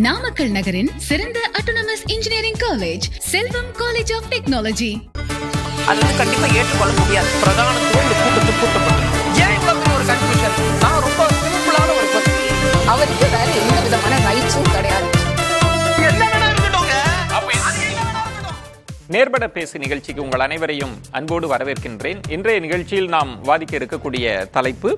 நாமக்கல் நகரின் சிறந்த autonomous engineering college Selvam college of technology. அது கண்டிப்பா ஏற்றுக்கொள்ள முடியாது. பிரதானத்துவம் இந்த கூட்டத்துக்கு கூட்டப்பட்டது. ஏன் இவ்வளவு ஒரு கன்ஃபியூஷன்? நான் ரொம்ப சிம்பிளான ஒரு பர்சன். அவருக்கு வேற எந்த விதமான ரைட்ஸும் கிடையாது. நேர்பட பேசு நிகழ்ச்சிக்கு உங்கள் அனைவரையும் அன்போடு வரவேற்கின்றேன். இன்றைய நிகழ்ச்சியில் நாம் வாதிக்க இருக்கக்கூடிய தலைப்பு,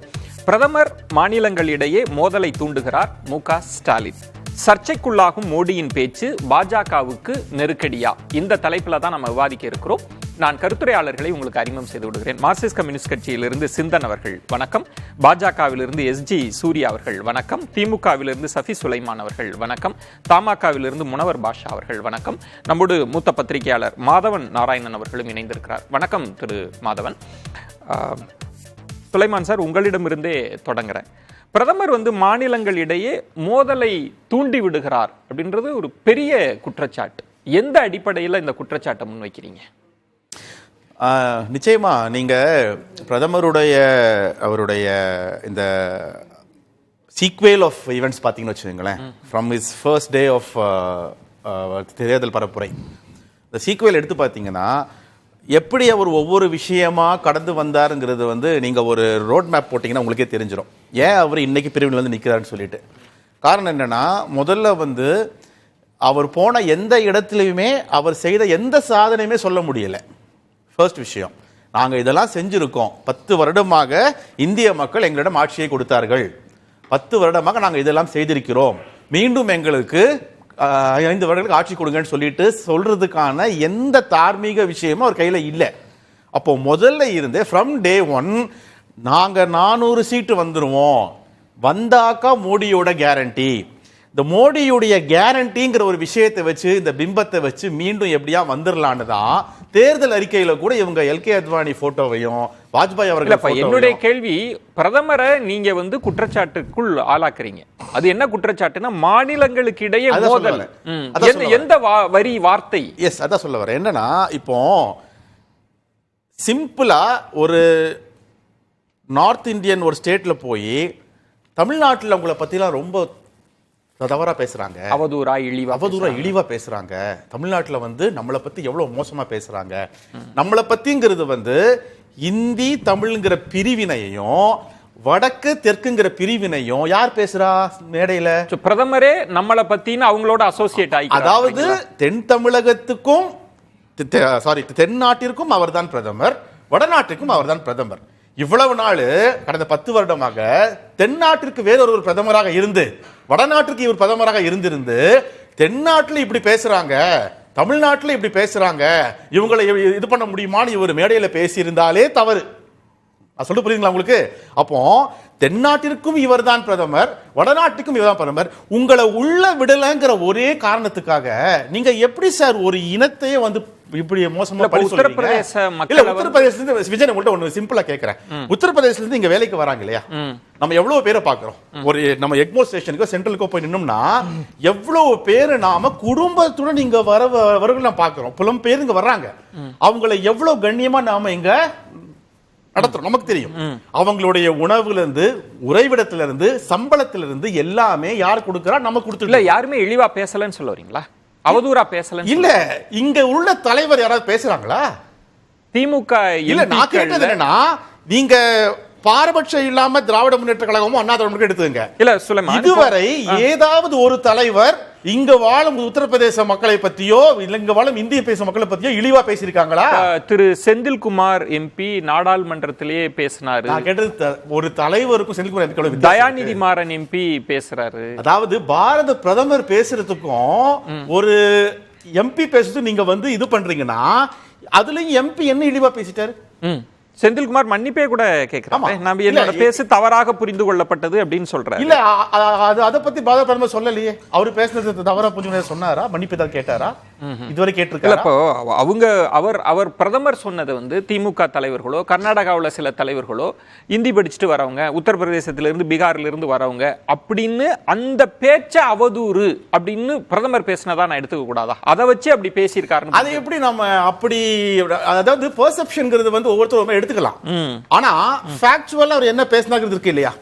பிரதமர் மாநிலங்களிடையே மோதலை தூண்டுகிறார் மு.க. ஸ்டாலின். சர்ச்சைக்குள்ளாகும் மோடியின் பேச்சு பாஜகவுக்கு நெருக்கடியா? இந்த தலைப்புல தான் நம்ம விவாதிக்க இருக்கிறோம். நான் கருத்துரையாளர்களை உங்களுக்கு அறிமுகம் செய்து விடுகிறேன். மார்க்சிஸ்ட் கம்யூனிஸ்ட் கட்சியிலிருந்து சிந்தன் அவர்கள் வணக்கம். பாஜகவிலிருந்து எஸ்.ஜி. சூர்யா அவர்கள் வணக்கம். திமுகவிலிருந்து சஃபி சுலைமான் அவர்கள் வணக்கம். தமாகவிலிருந்து முனவர் பாஷா அவர்கள் வணக்கம். நம்மோடு மூத்த பத்திரிகையாளர் மாதவன் நாராயணன் அவர்களும் இணைந்திருக்கிறார். வணக்கம் திரு மாதவன். சுலைமான் சார், உங்களிடமிருந்தே தொடங்குறேன். பிரதமர் மாநிலங்களிடையே மோதலை தூண்டி விடுகிறார் அப்படின்றது ஒரு பெரிய குற்றச்சாட்டு. எந்த அடிப்படையில் இந்த குற்றச்சாட்டை முன்வைக்கிறீங்க? நிச்சயமா நீங்க அவருடைய இந்த சீக்வெல் ஆஃப் ஈவெண்ட்ஸ் பார்த்தீங்கன்னு வச்சுக்கோங்களேன். From his first day of தேர்தல் பரப்புரை, இந்த சீக்வெல் எடுத்து பார்த்தீங்கன்னா எப்படி அவர் ஒவ்வொரு விஷயமா கடந்து வந்தாருங்கிறது நீங்க ஒரு ரோட் மேப் போட்டீங்கன்னா உங்களுக்கே தெரிஞ்சிடும். ஏன் அவர் இன்னைக்கு பிரிவில் நிற்கிறாருன்னு சொல்லிட்டு. காரணம் என்னன்னா, முதல்ல அவர் போன எந்த இடத்துலையுமே அவர் செய்த எந்த சாதனையுமே சொல்ல முடியல. ஃபர்ஸ்ட் விஷயம், நாங்கள் இதெல்லாம் செஞ்சுருக்கோம். 10 வருடமாக இந்திய மக்கள் எங்களிடம் ஆட்சியை கொடுத்தார்கள். 10 வருடமாக நாங்கள் இதெல்லாம் செய்திருக்கிறோம். மீண்டும் எங்களுக்கு 5 வருடங்களுக்கு ஆட்சி கொடுங்கன்னு சொல்றதுக்கான எந்த தார்மீக விஷயமும் அவர் கையில் இல்லை. அப்போ முதல்ல இருந்தே ஃப்ரம் டே 1 நாங்கள் 400 சீட்டு வந்துருவோம், வந்தாக்கா மோடியோட கேரண்டி. இந்த மோடியுடைய கேரண்டிங்கிற ஒரு விஷயத்தை வச்சு, இந்த பிம்பத்தை வச்சு மீண்டும் எப்படியா வந்துடலான்னு தான் தேர்தல் அறிக்கையில கூட இவங்க எல்கே அத்வானி போட்டோவையும் வாஜ்பாய் அவர்கள். என்னுடைய கேள்வி, பிரதமரை நீங்க குற்றச்சாட்டுக்குள் ஆளாக்குறீங்க. அது என்ன குற்றச்சாட்டுன்னா, மாநிலங்களுக்கு இடையே மோதல். எந்த வரி வார்த்தை? எஸ், அதான் சொல்ல வரேன். என்னன்னா, இப்போ சிம்பிளா ஒரு நார்த் இந்தியன் ஒரு ஸ்டேட்ல போய் தமிழ்நாட்டில் உங்களை பத்திலாம் ரொம்ப தவறா பேசுறாங்க, அவதூறா இழிவா பேசுறாங்க. தமிழ்நாட்டில் நம்மளை பத்தி எவ்வளவு மோசமா பேசுறாங்க. நம்மளை பத்திங்கிறது இந்தி தமிழ்ங்கிற பிரிவினையும் வடக்கு தெற்குங்கிற பிரிவினையும் யார் பேசுறா மேடையில? பிரதமரே நம்மளை பத்தின்னு அவங்களோட அசோசியேட் ஆகி, அதாவது தென் தமிழகத்துக்கும் தென்னாட்டிற்கும் அவர் தான் பிரதமர், வடநாட்டுக்கும் அவர் தான் பிரதமர். இவ்வளவு நாள் கடந்த 10 வருடமாக தென்னாட்டிற்கு வேறொரு பிரதமராக இருந்து, வடநாட்டிற்கு இவர் பிரதமராக இருந்திருந்து, தென்னாட்டில் இப்படி பேசுறாங்க, தமிழ்நாட்டில் இப்படி பேசுறாங்க, இவங்களை இது பண்ண முடியுமான்னு இவர் மேடையில பேசியிருந்தாலே தவறு. சொல்ல புரியுதுங்களா உங்களுக்கு? அப்போ தென்னாட்டிற்கும் இவர் தான் பிரதமர், வடநாட்டுக்கும் இவர் தான் பிரதமர். உங்களை உள்ள விடலைங்கிற ஒரே காரணத்துக்காக நீங்க எப்படி சார் ஒரு இனத்தையே இப்படி மோசமா பழி சொல்றீங்க? உத்தரப்பிரதேச விஜய், உங்கள்ட்ட ஒண்ணு சிம்பிளா கேக்குறேன். உத்தரப்பிரதேசல இருந்து இங்க வேலைக்கு வராங்க இல்லையா? நம்ம எவ்வளவு பேரை பாக்குறோம். ஒரு நம்ம எக்மோர் ஸ்டேஷனுக்கோ சென்ட்ரலுக்கோ போய் நின்னோம்னா எவ்வளவு பேரு நாம குடும்பத்துடன் இங்க வரவர்கள் நான் பாக்குறோம். புலம் பேர் இங்க வர்றாங்க. அவங்களை எவ்வளவு கண்ணியமா நாம இங்க நடத்துறோம் நமக்கு தெரியும். அவங்களுடைய உணவுல இருந்து, உறைவிடத்துல இருந்து, சம்பளத்துல இருந்து எல்லாமே யார் கொடுக்கறா? நம்ம கொடுத்துட்டு. யாருமே இழிவா பேசலன்னு சொல்ல வரீங்களா? அவதூறா பேசல இல்ல. இங்க உள்ள தலைவர் யாராவது பேசுறாங்களா? திமுக இல்ல. நான் கேட்டது என்னன்னா, நீங்க பாரபட்சம் இல்லாம திராவிட முன்னேற்ற கழகமும் அண்ணா திராவிட எடுத்துங்க. இல்ல சுலைமான், இதுவரை ஏதாவது ஒரு தலைவர் இங்க வாழும் உத்தரப்பிரதேச மக்களை பத்தியோ இங்க வாழும் இந்திய பேசும் மக்களை பத்தியோ இழிவா பேசியிருக்காங்களா? திரு செந்தில்குமார் எம்பி நாடாளுமன்றத்திலேயே பேசினாரு. நான் கேட்டது ஒரு தலைவருக்கும் செந்தில்குமார், தயாநிதி மாறன் எம்பி பேசுறாரு. அதாவது பாரத பிரதமர் பேசுறதுக்கும் ஒரு எம்பி பேசுறதுக்கும் நீங்க இது பண்றீங்கன்னா, அதுலயும் எம்பி என்ன இழிவா பேசிட்டாரு? செந்தில்குமார் மன்னிப்பே கூட கேட்கிறாங்க. நம்ம என்னோட பேச தவறாக புரிந்து கொள்ளப்பட்டது அப்படின்னு சொல்றாரு. இல்ல, அத பத்தி பாரத பிரதமர் சொல்லலையே. அவரு பேசுனது தவறா புரிஞ்சு சொன்னாரா? மன்னிப்பு தான் கேட்டாரா? இதுவரை கேட்டிருக்காரு. இப்போ அவர் பிரதமர் சொன்னது திமுக தலைவர்களோ, கர்நாடகாவில் சில தலைவர்களோ, இந்தி படிச்சுட்டு வரவங்க, உத்தரப்பிரதேசத்துல இருந்து பீகார்ல இருந்து வரவங்க அப்படின்னு அந்த பேச்ச அவதூறு அப்படின்னு பிரதமர் பேசினதா நான் எடுத்துக்க கூடாதா? அதை வச்சு அப்படி பேசியிருக்காரு. அதை எப்படி நம்ம அப்படி, அதாவது பெர்செப்ஷன்ங்கிறது ஒவ்வொருத்தரும் எடுத்துக்கலாம். ஆனா ஃபேக்சுவலா அவர் என்ன பேசினாங்கிறது இருக்கு இல்லையா?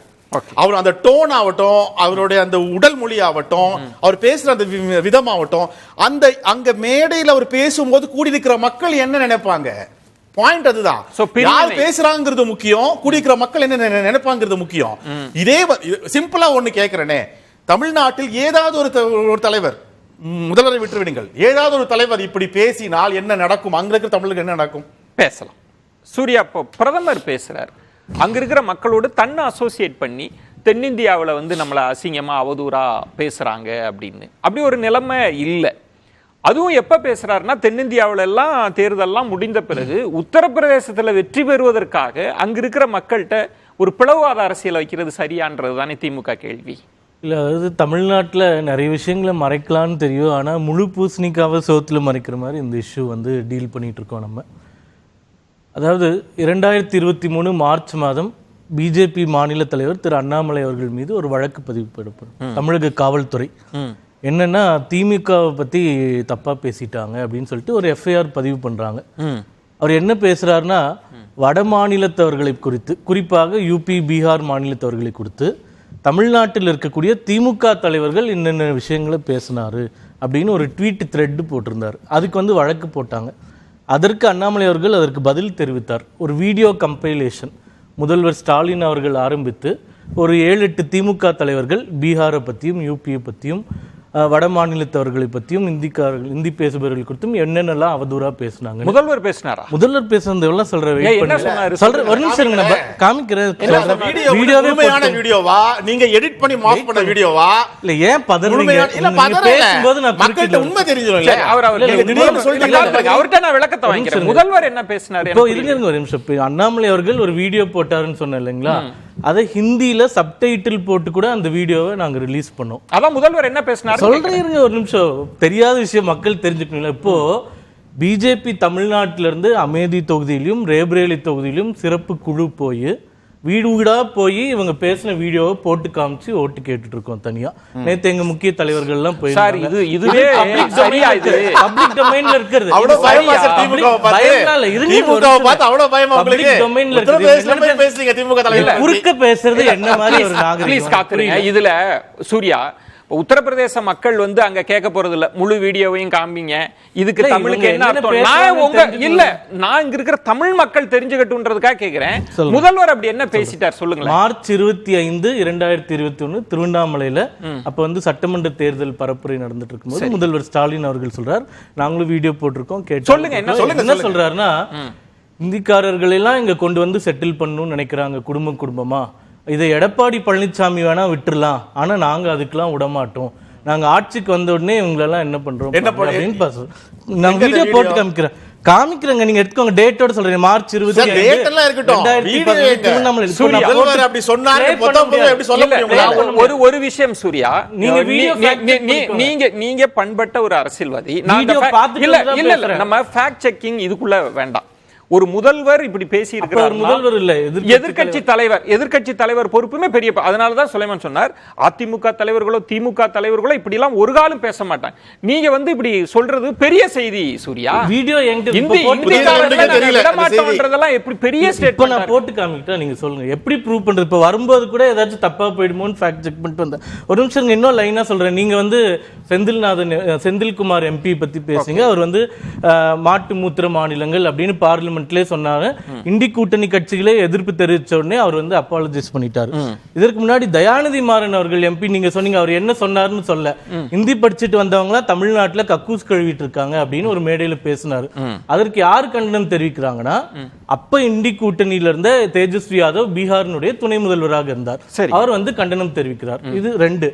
அவர் அந்த டோன் ஆகட்டும், அவருடைய அந்த உடல் மொழி ஆகட்டும், அவர் பேசுற அந்த விதம் ஆகட்டும், அந்த அங்க மேடையில் அவர் பேசும்போது கூடியிருக்கிற மக்கள் என்ன நினைப்பாங்க, பாயிண்ட் அதுதான். யார் பேசுறாங்கிறது முக்கியம், கூடியிருக்கிற மக்கள் என்ன நினைப்பாங்கிறது முக்கியம். இதே சிம்பிளா ஒண்ணு கேட்கிறேனே, தமிழ்நாட்டில் ஏதாவது ஒரு தலைவர், முதல்வரை விட்டு விடுங்கள், ஏதாவது ஒரு தலைவர் இப்படி பேசினால் என்ன நடக்கும், அங்க இருக்கிற தமிழுக்கு என்ன நடக்கும்? பேசலாம். சூர்யா இப்போ பிரதமர் பேசுறார், அங்க இருக்கிற மக்களோடு தன்னை அசோசியேட் பண்ணி தென்னிந்தியாவில் வந்து நம்மளை அசிங்கமா அவதூறா பேசுறாங்க அப்படின்னு, அப்படி ஒரு நிலைமை இல்லை. அதுவும் எப்ப பேசுறாருன்னா, தென்னிந்தியாவில எல்லாம் தேர்தல்லாம் முடிந்த பிறகு உத்தரப்பிரதேசத்துல வெற்றி பெறுவதற்காக அங்க இருக்கிற மக்கள்கிட்ட ஒரு பிளவாத அரசியல் வைக்கிறது சரியான்றது தானே திமுக கேள்வி. இல்லை, அதாவது தமிழ்நாட்டில் நிறைய விஷயங்களை மறைக்கலான்னு தெரியும், ஆனால் முழு பூசணிக்காவை சோத்தில் மறைக்கிற மாதிரி இந்த இஷ்யூ வந்து டீல் பண்ணிட்டு இருக்கோம் நம்ம. அதாவது 2023 மார்ச் மாதம் பிஜேபி மாநில தலைவர் திரு அண்ணாமலை அவர்கள் மீது ஒரு வழக்கு பதிவு பண்ணப்படும் தமிழக காவல்துறை. என்னன்னா, திமுகவை பத்தி தப்பா பேசிட்டாங்க அப்படின்னு சொல்லிட்டு ஒரு எஃப்ஐஆர் பதிவு பண்றாங்க. அவர் என்ன பேசுறாருன்னா, வட மாநிலத்தவர்களை குறித்து, குறிப்பாக யூபி பீகார் மாநிலத்தவர்களை குறித்து தமிழ்நாட்டில் இருக்கக்கூடிய திமுக தலைவர்கள் என்னென்ன விஷயங்களை பேசினாரு அப்படின்னு ஒரு ட்வீட் த்ரெட் போட்டிருந்தார். அதுக்கு வந்து வழக்கு போட்டாங்க. அதற்கு அண்ணாமலை அவர்கள் அதற்கு பதில் தெரிவித்தார். ஒரு வீடியோ கம்பைலேஷன் முதல்வர் ஸ்டாலின் அவர்கள் ஆரம்பித்து ஒரு 7-8 திமுக தலைவர்கள் பீகாரை பற்றியும் யூபியை பற்றியும் வட மாநிலத்தவர்களை பற்றியும் இந்தி பேசுபவர்கள் குறித்தும் என்னென்னலாம் அவதூறா பேசினாங்க. முதல்வர் பேசினாரா? முதல்வர் பேசுனதெல்லாம் சொல்றேன், ஒரு நிமிஷம் காமிக்கிறேன். வீடியோவா நீங்க எடிட் பண்ணி மாஸ் பண்ண வீடியோவா? இல்ல, ஏன் பதறீங்க? பேசும்போது நான் மக்கள்கிட்ட உண்மை தெரிஞ்சிரும். அவர்கிட்ட நான் விளக்கத்தை வாங்கிக்கிறேன். முதல்வர் என்ன பேசினாரு? இப்போ இருங்க ஒரு நிமிஷம். அண்ணாமலை அவர்கள் ஒரு வீடியோ போட்டாருன்னு சொன்னேன் இல்லைங்களா, அதை ஹிந்தியில சப்டைட்டில் போட்டு கூட அந்த வீடியோவை நாங்க ரிலீஸ் பண்ணோம். அதான் முதல்வர் என்ன பேசினாரு சொல்றீங்க. ஒரு நிமிஷம், தெரியாத விஷயம் மக்கள் தெரிஞ்சுக்கணும்ல. இப்போ பிஜேபி தமிழ்நாட்டில இருந்து அமேதி தொகுதியிலும் ரேபரேலி தொகுதியிலும் சிறப்பு குழு போய் வீடு வீடா போய் இவங்க பேசின வீடியோவை போட்டு காமிச்சு ஓட்டு கேட்டுட்டு இருக்கோம் தனியா. நேத்து எங்க முக்கிய தலைவர்கள் எல்லாம் போய் பப்ளிக் டொமைன்ல இருக்கிறது. குறுக்க பேசுறது என்ன மாதிரி ஒரு நாகரிகம் இதுல? சூர்யா, உத்தரப்பிரதேச மக்கள் வந்து அங்க கேட்க போறது இல்ல, முழு வீடியோவையும் காமிங்க, இதுக்கு தமிழுக்கு என்ன அர்த்தம்? நான் இங்க இருக்கிற தமிழ் மக்கள் தெரிஞ்சுக்கட்டும்ன்றதுக்காக கேக்குறேன். முதல்வர் அப்படி என்ன பேசிட்டார் சொல்லுங்க. மார்ச் 25, 2021 திருவண்ணாமலையில அப்ப வந்து சட்டமன்ற தேர்தல் பரப்புரை நடந்துட்டு இருக்கும்போது முதல்வர் ஸ்டாலின் அவர்கள் சொல்றார், நாங்களும் வீடியோ போட்டிருக்கோம், கேட்டு சொல்லுங்க. என்ன சொல்றாருன்னா, இந்திக்காரர்கள் எல்லாம் இங்க கொண்டு வந்து செட்டில் பண்ணணும்னு நினைக்கிறாங்க குடும்பமா. இதை எடப்பாடி பழனிசாமி வேணா விட்டுறலாம், ஆனா நாங்க அதுக்கெல்லாம் விடமாட்டோம். நாங்க ஆட்சிக்கு வந்த உடனே இவங்களெல்லாம் என்ன பண்றோம் அப்படின்னு நான் வீடியோ போட்டு காமிக்கிறேங்க. நீங்க எடுத்துக்கோங்க, டேட்டோட சொல்றேன். மார்ச் 25 ஒரு விஷயம் சூர்யா, நீங்க பண்பட்ட ஒரு அரசியல்வாதி. இல்ல, நம்ம ஃபேக்ட் செக்கிங் இதுக்குள்ள வேண்டாம். ஒரு முதல்வர் இப்படி பேசி இருக்கிறார், முதல்வர் இல்ல எதிர்க்கட்சி தலைவர் பொறுப்புமே பெரிய. அதனாலதான் சுலைமான் சொன்னார், அதிமுக தலைவர்களோ திமுக தலைவர்களோ இப்படி எல்லாம் ஒரு காலம் பேச மாட்டாங்க. நீங்க வந்து இப்படி சொல்றது பெரிய செய்தி சூர்யா. வீடியோ எப்படி பெரிய ஸ்டேட்மென்ட் நான் போட்டு காமிக்கிட்டா நீங்க சொல்லுங்க எப்படி ப்ரூவ் பண்றது. இப்ப வரும்போது கூட ஏதாச்சும் தப்பா போயிடுமோன்னு ஃபேக்ட் செக் பண்ணிட்டு வந்தேன். ஒரு நிமிஷம் இன்னும் லைனா சொல்றேன். நீங்க வந்து செந்தில்குமார் எம்பி பத்தி பேசுங்க. அவர் வந்து மாட்டு மூத்திர மாநிலங்கள் அப்படின்னு பார்லிமெண்ட் சொன்னாரு. இந்தி கூட்டணி கட்சிகளே எதிர்ப்பு தெரிவிச்ச உடனே அவர் வந்து அப்பாலஜைஸ் பண்ணிட்டாரு. இதற்கு முன்னாடி தயாநிதி மாறன் அவர்கள் எம்பி, நீங்க சொன்னீங்க அவர் என்ன சொன்னாருன்னு சொல்ல, இந்தி படிச்சுட்டு வந்தவங்க தமிழ்நாட்டுல கக்கூஸ் கழுவிட்டு இருக்காங்க அப்படின்னு ஒரு மேடையில பேசினாரு. அதற்கு யார் கண்டனம் தெரிவிக்கிறாங்கன்னா, அப்ப இந்தி கூட்டணியில இருந்த தேஜஸ்வி யாதவ் பீகாரினுடைய துணை முதல்வராக இருந்தார். அவர் வந்து கண்டனம் தெரிவிக்கிறார். இது 2.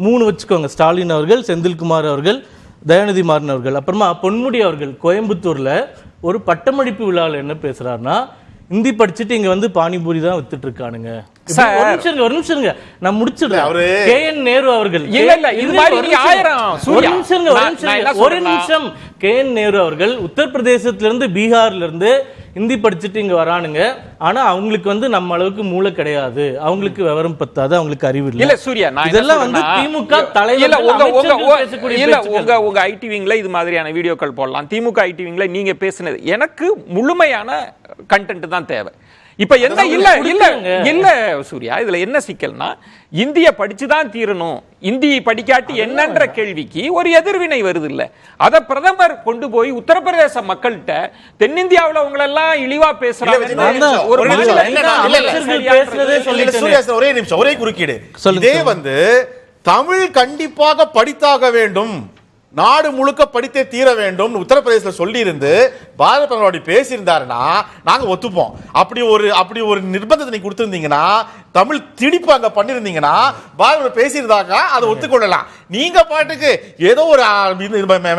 3 வச்சுக்கோங்க. ஸ்டாலின் அவர்கள், செந்தில்குமார் அவர்கள், தயாநிதி மாறன் அவர்கள். அப்புறமா பொன்முடி அவர்கள் கோயம்புத்தூர்ல ஒரு பட்டமளிப்பு விழாவில் என்ன பேசுறாருன்னா, இந்தி படிச்சுட்டு இங்க வந்து பானிபூரி தான் வித்துட்டு இருக்கானுங்க. ஒரு நிமிஷம் நான் முடிச்சிடுறேன். KN நேரு அவர்கள், ஒரு நிமிஷம். KN நேரு அவர்கள் உத்தரப்பிரதேசத்துல இருந்து பீகார்ல இருந்து இந்தி படிச்சுட்டு இங்க வரானுங்க. ஆனா அவங்களுக்கு வந்து நம்ம அளவுக்கு மூளை கிடையாது, அவங்களுக்கு விவரம் பத்தாது, அவங்களுக்கு அறிவு இல்ல. சூர்யா, இதெல்லாம் வந்து திமுக தலைவர் உங்க ஐடி விங்ல இது மாதிரியான வீடியோக்கள் போடலாம். திமுக ஐடி விங்ல நீங்க பேசுனது எனக்கு முழுமையான கண்டென்ட் தான் தேவை. இப்ப என்ன இல்ல இல்ல இல்ல சூர்யா, இதுல என்ன சிக்கல்னா இந்திய படிச்சுதான் தீரணும், இந்தியை படிக்காட்டி என்னன்ற கேள்விக்கு ஒரு எதிர்வினை வருது இல்ல. அத பிரதமர் கொண்டு போய் உத்தரப்பிரதேச மக்கள்கிட்ட தென்னிந்தியாவுல உங்களை எல்லாம் இழிவா பேசுறாங்க ஒரே நிமிஷம், ஒரே குறுக்கீடு. இதே வந்து தமிழ் கண்டிப்பாக படித்தாக வேண்டும், நாடு முழுக்க படித்தே தீர வேண்டும் உத்தரப்பிரதேசத்தில் சொல்லி இருந்து பாரத பிரதமர் பேசியிருந்தாருன்னா நாங்க ஒத்துப்போம். அப்படி ஒரு நிர்பந்தத்தை நீங்க கொடுத்திருந்தீங்கன்னா, தமிழ் திணிப்பு அங்க பண்ணிருந்தீங்கன்னா பாரத பேசியிருந்தாங்க அதை ஒத்துக்கொள்ளலாம். நீங்க பாட்டுக்கு ஏதோ ஒரு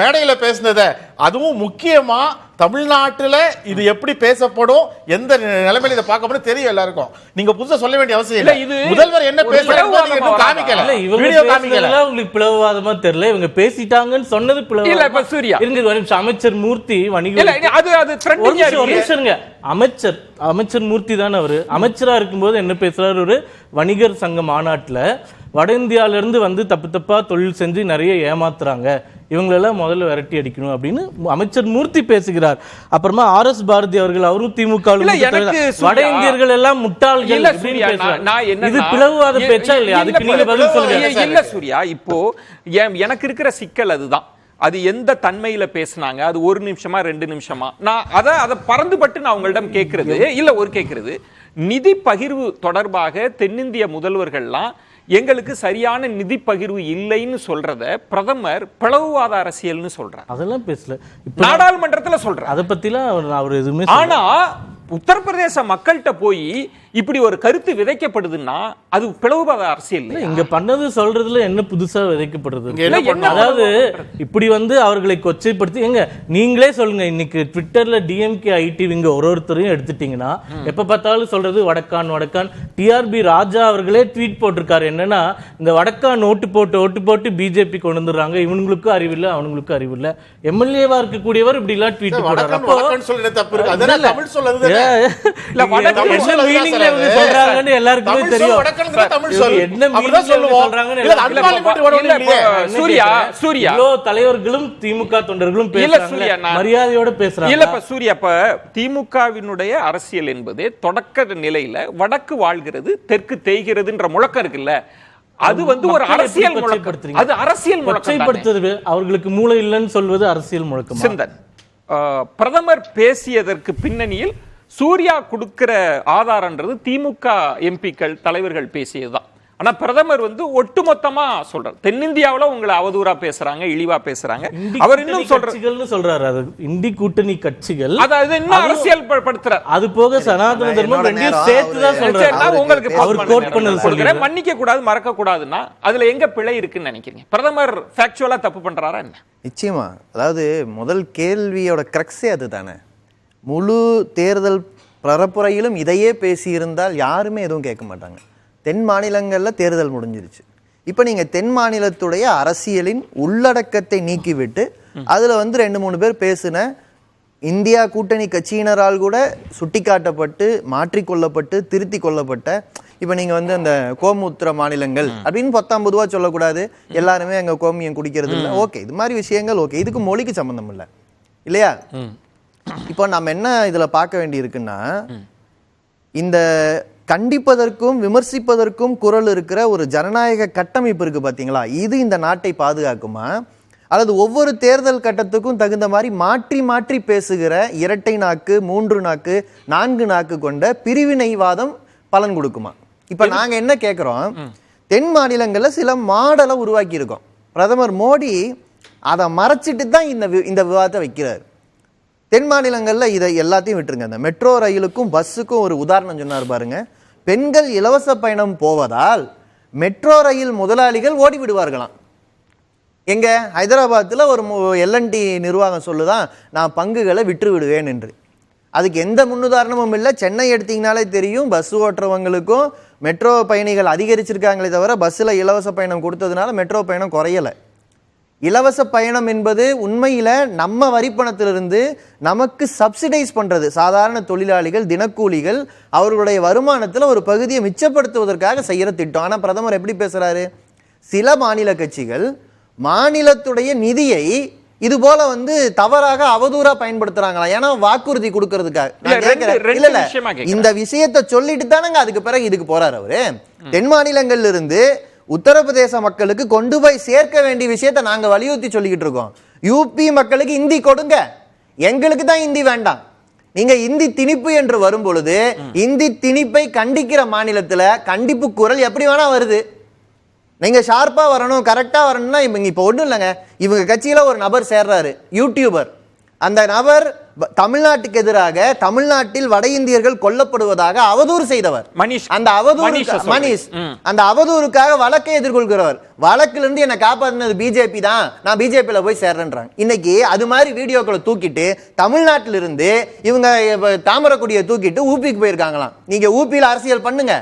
மேடையில பேசினத, அதுவும் முக்கியமா தமிழ்நாட்டுல இது எப்படி பேசப்படும், எந்த நிலைமையில இதை பார்க்கப்படும் தெரியும் எல்லாருக்கும். நீங்க புதுசா சொல்ல வேண்டிய அவசியம் இல்லை. இது முதல்வர் என்ன பேசுறாங்க காமிக்கல, வீடியோ காமிக்கல. உங்களுக்கு பிளவுவாதமா தெரியல, இவங்க பேசிட்டாங்கன்னு சொன்னது பிளவு இல்ல. இப்ப சூர்யா இருங்க, அமைச்சர் மூர்த்தி வணிக அமைச்சர் மூர்த்தி தான் அவரு அமைச்சரா இருக்கும்போது என்ன பேசுறாரு, ஒரு வணிகர் சங்க மாநாட்டுல வட இந்தியால இருந்து வந்து தப்பு தப்பா தொழில் செஞ்சு நிறைய ஏமாத்துறாங்க, இவங்களெல்லாம் முதல்ல விரட்டி அடிக்கணும் அப்படின்னு அமைச்சர் மூர்த்தி பேசுகிறார். அப்புறமா RS பாரதி அவர்கள், அவரும் திமுக வட இந்தியர்கள் எல்லாம் முட்டாள்கள், இது பிளவுவாத பேச்சா இல்லையா? அதுக்கு நீங்க பதில் சொல்லுங்க. இல்ல சூர்யா, இப்போ எனக்கு இருக்கிற சிக்கல் அதுதான். அது எந்த தன்மையில பேசினாங்க, அது 1 நிமிஷமா 2 நிமிஷமா, நான் அதை பறந்துபட்டு நான் உங்களிடம் கேட்கறது இல்ல. கேட்கறது நிதி பகிர்வு தொடர்பாக தென்னிந்திய முதல்வர்கள்லாம் எங்களுக்கு சரியான நிதி பகிர்வு இல்லைன்னு சொல்றத பிரதமர் பிளவுவாத அரசியல்னு சொல்றார். அதெல்லாம் பேசல, நாடாளுமன்றத்துல சொல்றார். அதை பத்திலாம் அவர் எதுவுமே. ஆனா உத்தரப்பிரதேச மக்கள்கிட்ட போய் இப்படி ஒரு கருத்து விதைக்கப்படுதுன்னா அது பிளவுவாத அரசியல். இங்க பண்ணது சொல்றதுல என்ன புதுசா விதைக்கப்படுறது? அதாவது இப்படி வந்து அவர்களை கொச்சைப்படுத்தி, எங்க நீங்களே சொல்லுங்க, இன்னைக்கு ட்விட்டர்ல DMK IT விங்க ஒருத்தரையும் எடுத்துட்டீங்கன்னா எப்ப பார்த்தாலும் சொல்றது வடக்கான் வடக்கான். TRB ராஜா அவர்களே ட்வீட் போட்டிருக்காரு, என்னன்னா இந்த வடக்கான் ஓட்டு போட்டு பிஜேபி கொண்டு வந்துடுறாங்க, இவனுங்களுக்கும் அறிவில்லை அவனுங்களுக்கும் அறிவில்லை. எம்எல்ஏவா இருக்கக்கூடியவர் இப்படி எல்லாம் ட்வீட் போடுறாங்க. எல்லாருக்குமே தெரியும் தலைவர்களும் திமுக தொண்டர்களும் மரியாதையோட பேசுறாங்க. சூர்யா, திமுகவினுடைய அரசியல் என்பது தொடக்க நிலையில வடக்கு வாழ்கிறது தெற்கு தேய்கிறதுன்ற முழக்கம் இருக்குல்ல, அது வந்து ஒரு அரசியல் முழக்கம். அது அரசியல் முழக்கப்படுத்துறது, அவர்களுக்கு மூளை இல்லைன்னு சொல்வது அரசியல் முழக்கம். சிந்தன் பிரதமர் பேசியதற்கு பின்னணியில் சூர்யா கொடுக்கிற ஆதாரம்ன்றது திமுக எம்பிக்கள் தலைவர்கள் பேசியதுதான். ஆனா பிரதமர் வந்து ஒட்டுமொத்தமா சொல்றாரு, தென்னிந்தியாவுல உங்களை அவதூறா பேசுறாங்க, இழிவா பேசுறாங்க. அவர் இன்னும் சொல்றாரு, அது இந்தி கூட்டணி கட்சிகள், அதாவது இன்னும் அரசியல் படுத்துறாரு. அது போக சனாதன தர்மம் ரெண்டையும் சேர்த்து தான் சொல்றாரு. உங்களுக்கு அவர் கோட் பண்ணது சொல்றேன், மன்னிக்க கூடாது மறக்க கூடாதுன்னா அதுல எங்க பிழை இருக்குன்னு நினைக்கிறீங்க? பிரதமர் ஃபேக்சுவலா தப்பு பண்றாரா என்ன? நிச்சயமா, அதாவது முதல் கேள்வியோட கிரக்ஸே அதுதானே. முழு தேர்தல் பரப்புரையிலும் இதையே பேசியிருந்தால் யாருமே எதுவும் கேட்க மாட்டாங்க. தென் மாநிலங்களில் தேர்தல் முடிஞ்சிருச்சு. இப்போ நீங்கள் தென் மாநிலத்துடைய அரசியலின் உள்ளடக்கத்தை நீக்கிவிட்டு அதில் வந்து 2-3 பேர் பேசின இந்தியா கூட்டணி கட்சியினரால் கூட சுட்டிக்காட்டப்பட்டு மாற்றிக்கொள்ளப்பட்டு திருத்தி கொள்ளப்பட்ட, இப்போ நீங்கள் வந்து அந்த கோமுத்திர மாநிலங்கள் அப்படின்னு 19 சொல்லக்கூடாது, எல்லாருமே அங்கே கோமியம் குடிக்கிறது இல்லை, ஓகே, இது மாதிரி விஷயங்கள் ஓகே, இதுக்கு மொழிக்கு சம்மந்தம் இல்லை இல்லையா? இப்போ நம்ம என்ன இதில் பார்க்க வேண்டி இருக்குன்னா, இந்த கண்டிப்பதற்கும் விமர்சிப்பதற்கும் குரல் இருக்கிற ஒரு ஜனநாயக கட்டமைப்பு இருக்கு பார்த்தீங்களா, இது இந்த நாட்டை பாதுகாக்குமா, அல்லது ஒவ்வொரு தேர்தல் கட்டத்துக்கும் தகுந்த மாதிரி மாற்றி மாற்றி பேசுகிற இரட்டை நாக்கு 3 நாக்கு 4 நாக்கு கொண்ட பிரிவினைவாதம் பலன் கொடுக்குமா? இப்போ நாங்கள் என்ன கேட்குறோம், தென் மாநிலங்களில் சில மாடலை உருவாக்கி இருக்கோம். பிரதமர் மோடி அதை மறைச்சிட்டு தான் இந்த விவாதத்தை வைக்கிறார். தென் மாநிலங்களில் இதை எல்லாத்தையும் விட்டுருங்க. இந்த மெட்ரோ ரயிலுக்கும் பஸ்ஸுக்கும் ஒரு உதாரணம் சொன்னார் பாருங்க. பெண்கள் இலவச பயணம் போவதால் மெட்ரோ ரயில் முதலாளிகள் ஓடி விடுவார்களாம். எங்க ஹைதராபாத்தில் ஒரு L&T நிர்வாகம் சொல்லுதான், நான் பங்குகளை விற்று விடுவேன் என்று. அதுக்கு எந்த முன்னுதாரணமும் இல்லை. சென்னை எடுத்தீங்கனாலே தெரியும், பஸ் ஓட்டுறவங்களுக்கும் மெட்ரோ பயணிகள் அதிகரிச்சிருக்காங்களே தவிர பஸ்ஸில் இலவச பயணம் கொடுத்ததுனால மெட்ரோ பயணம் குறையலை. இலவச பயணம் என்பது உண்மையில நம்ம வரிப்பணத்திலிருந்து நமக்கு சப்சிடைஸ் பண்றது. சாதாரண தொழிலாளிகள், தினக்கூலிகள் அவர்களுடைய வருமானத்தில் ஒரு பகுதியை மிச்சப்படுத்துவதற்காக செய்யற திட்டம். ஆனா பிரதமர் எப்படி பேசுறாரு, சில மாநில கட்சிகள் மாநிலத்துடைய நிதியை இது போல வந்து தவறாக அவதூறா பயன்படுத்துறாங்களா? ஏன்னா வாக்குறுதி கொடுக்கறதுக்காக. நான் கேட்கிறேன், இல்ல இல்ல இந்த விஷயத்தை சொல்லிட்டு தானங்க அதுக்கு பிறகு இதுக்கு போறாரு அவரு. தென் மாநிலங்கள்ல இருந்து உத்தரப்பிரதேச மக்களுக்கு கொண்டு போய் சேர்க்க வேண்டிய விஷயத்தை நாங்க வலியுறுத்தி சொல்லிக்கிட்டு இருக்கோம். யூபி மக்களுக்கு இந்தி கொடுங்க, எங்களுக்கு தான் இந்தி வேண்டாம். நீங்க இந்தி திணிப்பு என்று வரும் பொழுது இந்தி திணிப்பை கண்டிக்கிற மாநிலத்துல கண்டிப்பு குரல் எப்படி வேணா வருது. நீங்க ஷார்ப்பா வரணும், கரெக்டா வரணும்னா இப்ப ஒண்ணும் இல்லைங்க. இவங்க கட்சியில ஒரு நபர் சேர்றாரு, யூடியூபர். அந்த நபர் தமிழ்நாட்டுக்கு எதிராக தமிழ்நாட்டில் வட இந்தியர்கள் கொல்லப்படுவதாக அவதூறு செய்தவர். அந்த அவதூறுக்காக வழக்கை எதிர்கொள்கிறவர். வழக்குல இருந்து என்ன காப்பாற்றினது பிஜேபி தான், நான் பிஜேபியில போய் சேர்றேன்றாங்க. இன்னைக்கு அது மாதிரி வீடியோக்களை தூக்கிட்டு தமிழ்நாட்டில இருந்து இவங்க தாமரக்குடியை தூக்கிட்டு ஊபிக்கு போயிருக்காங்களாம். நீங்க ஊபியில் அரசியல் பண்ணுங்க,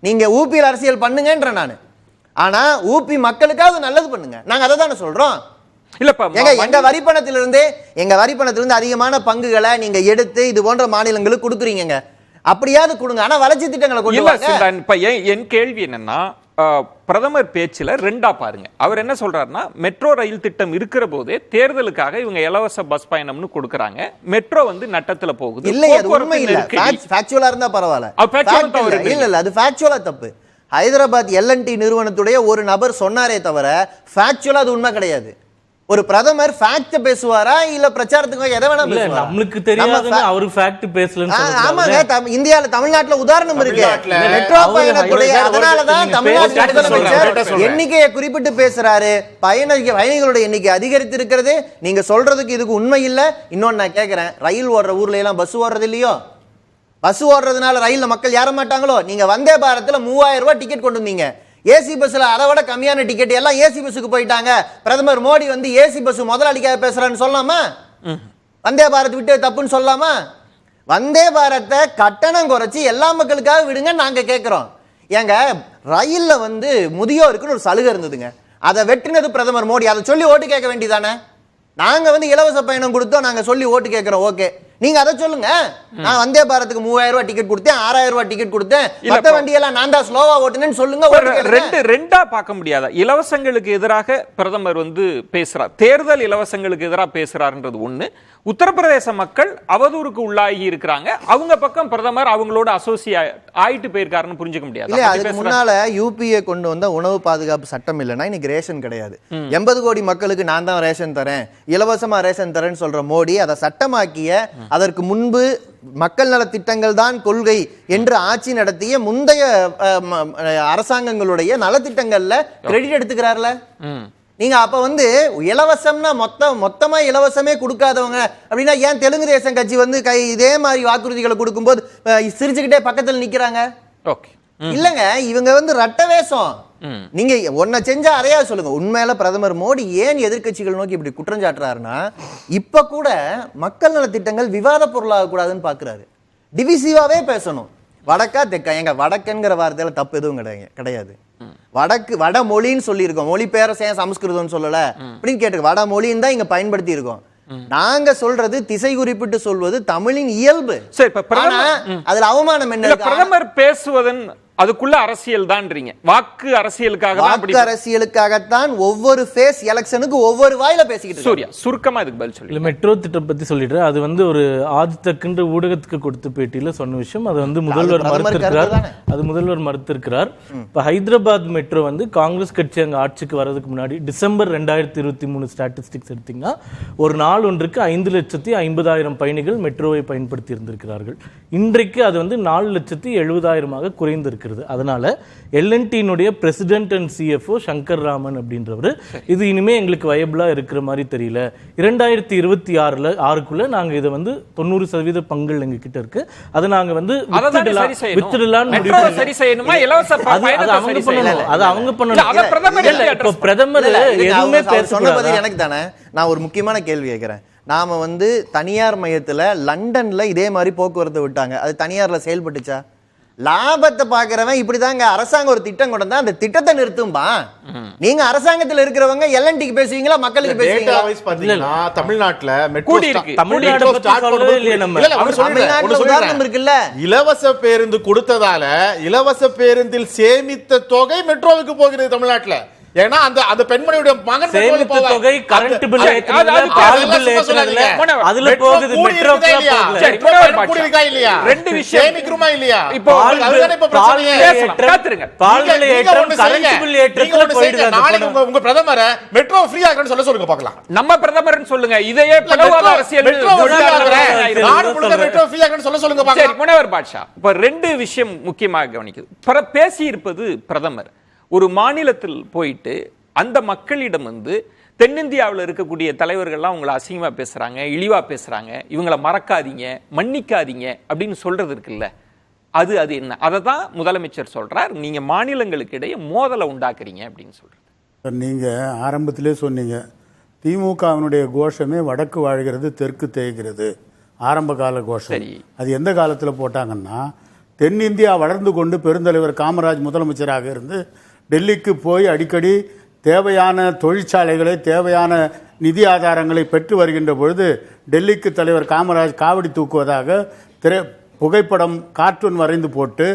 நீங்க ஊபியில் அரசியல் பண்ணுங்கன்ற நான். ஆனா ஊபி மக்களுக்காக நல்லது பண்ணுங்க, நாங்க அதை தானே சொல்றோம். எங்க வரிப்பணத்திலிருந்து அதிகமான பங்குகளை நீங்க எடுத்து இது போன்ற மாநிலங்களுக்கு கொடுக்குறீங்க, அப்படியாவது கொடுங்க. ஆனா வளர்ச்சி திட்டங்களை கொண்டு வாங்க. என் கேள்வி என்னன்னா, பிரதமர் பேச்சுல ரெண்டா பாருங்க. அவர் என்ன சொல்றாருன்னா, மெட்ரோ ரயில் திட்டம் இருக்கிற போதே தேர்தலுக்காக இவங்க இலவச பஸ் பயணம்னு கொடுக்கறாங்க, மெட்ரோ வந்து நட்டத்துல போகுது. இல்ல அது உண்மை இல்ல, ஃபேக்சுவலா இருந்தா பரவாயில்ல. இல்ல அது ஃபேக்சுவலா தப்பு. ஹைதராபாத் எல்என்டி நிறுவனத்துடைய ஒரு நபர் சொன்னாரே தவிர ஃபேக்சுவலா அது உண்மை கிடையாது. ஒரு பிரதமர் ஃபேக்ட் பேசுவாரா இல்ல பிரச்சாரத்துக்கு எதை வேணா பேசுவாரா? நமக்கு தெரியாதுங்க, அவர் ஃபேக்ட் பேசலன்னு சொல்றாங்க. ஆமாங்க, இந்தியால தமிழ்நாட்டுல உதாரணம் இருக்கு. மெட்ரோ பயணத்துடைய அதனால தான் தமிழ்நாட்டு முதலமைச்சர் எண்ணிக்கையை குறிப்பிட்டு பேசுறாரு. பயணிகளுடைய எண்ணிக்கை அதிகரித்து இருக்கிறது. நீங்க சொல்றதுக்கு இதுக்கு உண்மை இல்ல. இன்னொன்னு நான் கேக்குறேன், ரயில் ஓடுற ஊர்ல எல்லாம் பஸ் ஓடுறது இல்லையோ? பஸ் ஓடுறதுனால ரயில்ல மக்கள் ஏற மாட்டாங்களோ? நீங்க வந்தே பாரத்ல 3000 ரூபாய் டிக்கெட் கொண்டு வந்தீங்க, ஏசி பஸ்ல அதை விட கம்மியான டிக்கெட் எல்லாம் ஏசி பஸ்ஸுக்கு போயிட்டாங்க. பிரதமர் மோடி வந்து ஏசி பஸ் முதலாளிக்காக பேசுறான்னு சொல்லலாமா? வந்தே பாரத் விட்டு தப்புன்னு சொல்லலாமா? வந்தே பாரத்தை கட்டணம் குறைச்சி எல்லா மக்களுக்காக விடுங்க நாங்க கேட்கிறோம். ஏங்க ரயில்ல வந்து முதியோருக்குன்னு ஒரு சலுகை இருந்ததுங்க, அதை வெற்றினது பிரதமர் மோடி. அதை சொல்லி ஓட்டு கேட்க வேண்டியதானே? நாங்க வந்து இலவச பயணம் கொடுத்தோம், நாங்க சொல்லி ஓட்டு கேட்கிறோம். ஓகே, நீங்க அதை சொல்லுங்க. நான் வந்தே பாரத்துக்கு 3000 ரூபாய் டிக்கெட் கொடுத்தேன், 6000 ரூபாய் டிக்கெட் கொடுத்தேன், மத்த வண்டியெல்லாம் நான் தான் ஸ்லோவா ஓட்டுனேன்னு சொல்லுங்க. ரெண்டா பார்க்க முடியாதா? இலவசங்களுக்கு எதிராக பிரதமர் வந்து பேசுறார், தேர்தல் இலவசங்களுக்கு எதிராக பேசுறாருன்றது ஒண்ணு. உத்தரப்பிரதேச மக்கள் அவதூறுக்கு உள்ளாகி இருக்கிறாங்க, அவங்க பக்கம் பிரதமர் அவங்களோட அசோசியேட் ஆயிட்டு போயிருக்காருன்னு புரிஞ்சுக்க முடியாது. இல்ல, அதுக்கு முன்னால யூபிஏ கொண்டு வந்த உணவு பாதுகாப்பு சட்டம் இல்லைன்னா இன்னைக்கு ரேஷன் கிடையாது. 80 கோடி மக்களுக்கு நான் தான் ரேஷன் தரேன், இலவசமா ரேஷன் தரேன்னு சொல்ற மோடி அதை சட்டமாக்கிய, அதற்கு முன்பு மக்கள் நல திட்டங்கள் தான் கொள்கை என்று ஆட்சி நடத்திய முந்தைய அரசாங்கங்களுடைய நலத்திட்டங்கள்ல கிரெடிட் எடுத்துக்கிறார்ல. நீங்க அப்ப வந்து இலவசம்னா மொத்தமா இலவசமே கொடுக்காதவங்க அப்படின்னா ஏன் தெலுங்கு தேசம் கட்சி வந்து இதே மாதிரி வாக்குறுதிகளை கொடுக்கும்போது சிரிச்சுக்கிட்டே பக்கத்துல நிக்கிறாங்க? இல்லங்க, இவங்க வந்து ரட்ட வேஷம். நீங்க ஒன்ன செஞ்சா அதையா சொல்லுங்க. உண்மையில பிரதமர் மோடி ஏன் எதிர்கட்சிகள் நோக்கி இப்படி குற்றம் சாட்டுறாருன்னா, இப்ப கூட மக்கள் நல திட்டங்கள் விவாத பொருளாக கூடாதுன்னு பாக்குறாரு. டிவிசிவாவே பேசணும். வடக்கா தெக்கா? எங்க வடக்குங்கிற வார்த்தையில தப்பு எதுவும் கிடையாது. வடக்கு வட மொழின்னு சொல்லி இருக்கோம், மொழி பேர சமஸ்கிருதம் சொல்லல அப்படின்னு கேட்டு வட மொழின்னு தான் இங்க பயன்படுத்தி இருக்கோம். நாங்க சொல்றது திசை குறிப்பிட்டு சொல்வது தமிழின் இயல்பு. அதுல அவமானம் என்ன? பிரதமர் பேசுவதன் அதுக்குள்ள அரசியல் தான்றீங்க, வாக்கு அரசியலுக்காகத்தான் ஒவ்வொரு ஃபேஸ் எலெக்ஷனுக்கு ஒவ்வொரு வாயில பேசிக்கிட்டு. சூர்யா சுருக்கமா இதுக்கு பதில் சொல்லி. மெட்ரோ திட்டம் பத்தி சொல்லிட்டு, அது வந்து ஒரு ஆதித்தக்கென்று ஊடகத்துக்கு கொடுத்த பேட்டியில சொன்ன விஷயம். அது வந்து முதல்வர் மறுத்திருக்கிறார். இப்ப ஹைதராபாத் மெட்ரோ வந்து காங்கிரஸ் கட்சி அங்க ஆட்சிக்கு வர்றதுக்கு முன்னாடி டிசம்பர் 2023 ஸ்டாட்டிஸ்டிக்ஸ் எடுத்தீங்கன்னா ஒரு நாள் ஒன்றுக்கு 5,50,000 பயணிகள் மெட்ரோவை பயன்படுத்தி இருந்திருக்கிறார்கள். இன்றைக்கு அது வந்து 4,70,000 குறைந்திருக்கு. அதனால எல்என்டியினுடைய president and CFO Shankar Raman அப்படின்றவர், இது இனிமே எங்களுக்கு வயபிளா இருக்கிற மாதிரி தெரியல, 2026க்குள்ள நாங்க இதை வந்து 90% பங்குகள் எங்க கிட்ட இருக்கு, அதை நாங்க வந்து வித்துடலாம். பிரதமர் எதுவுமே பேச எனக்கு தானே. நான் ஒரு முக்கியமான கேள்வி கேட்கிறேன். நாம வந்து தனியார் மையத்துல லண்டன்ல இதே மாதிரி போக்குவரத்து விட்டாங்க, அது தனியார்ல செயல்பட்டுச்சா? லாபத்தை பாக்குறவன் இப்படிதாங்க. அரசாங்கம் ஒரு திட்டம் கொண்டு வந்தா அந்த திட்டத்தை நிறுத்தும்பா. நீங்க அரசாங்கத்தில் இருக்கிறவங்க எல்என்டிக்கு பேசுவீங்களா, மக்களுக்கு பேசுவீங்களா? தமிழ்நாட்டுல உதாரணம் இருக்குல்ல, இலவச பேருந்து கொடுத்ததால இலவச பேருந்தில் சேமித்த தொகை மெட்ரோவுக்கு போகிறது தமிழ்நாட்டுல. ஏன்னா அந்த பெண்மணியுடைய மகன் சேமிப்பு தொகை கரண்ட் பில் ஏத்துறதுல பால் பில் ஏத்துறதுல அதுல போகுது மெட்ரோக்குள்ள போகுது. சரி, ரெண்டு விஷயம் சேமிக்கிறோமா இல்லையா? இப்போ அதுதானே இப்ப பிரச்சனையே. காத்துருங்க. பால் பில் ஏற்றம் கரண்ட் பில் ஏற்றத்துல போயிடுது. நாளைக்கு உங்க பிரதமரை மெட்ரோ ஃப்ரீ ஆகணும்னு சொல்லுங்க பார்க்கலாம். நம்ம பிரதமர்னு சொல்லுங்க. இதையே பிளவாத அரசியல் மெட்ரோ ஃப்ரீ ஆகணும்னு சொல்லுங்க பார்க்கலாம். சரி, முனைவர் பாட்ஷா, இப்ப ரெண்டு விஷயம் முக்கியமாக கவனிக்குது. பேசி இருப்பது பிரதமர் ஒரு மாநிலத்தில் போயிட்டு அந்த மக்களிடம் வந்து தென்னிந்தியாவில் இருக்கக்கூடிய தலைவர்கள்லாம் உங்களை அசிங்கமா பேசுறாங்க, இழிவா பேசுறாங்க, இவங்களை மறக்காதீங்க, மன்னிக்காதீங்க அப்படின்னு சொல்றது இருக்குல்ல, அது என்ன? அதை தான் முதலமைச்சர் சொல்றார். நீங்க மாநிலங்களுக்கு இடையே மோதலை உண்டாக்குறீங்க அப்படின்னு சொல்றது. நீங்க ஆரம்பத்திலே சொன்னீங்க திமுகவினுடைய கோஷமே வடக்கு வாழ்கிறது தெற்கு தேய்கிறது, ஆரம்ப கால கோஷம். சரி, அது எந்த காலத்தில் போட்டாங்கன்னா, தென்னிந்தியா வளர்ந்து கொண்டு பெருந்தலைவர் காமராஜ் முதலமைச்சராக இருந்து டெல்லிக்கு போய் அடிக்கடி தேவையான தொழிற்சாலைகளை தேவையான நிதி ஆதாரங்களை பெற்று வருகின்ற பொழுது டெல்லிக்கு தலைவர் காமராஜ் காவடி தூக்குவதாக புகைப்படம் கார்ட்டூன் வரைந்து போட்டு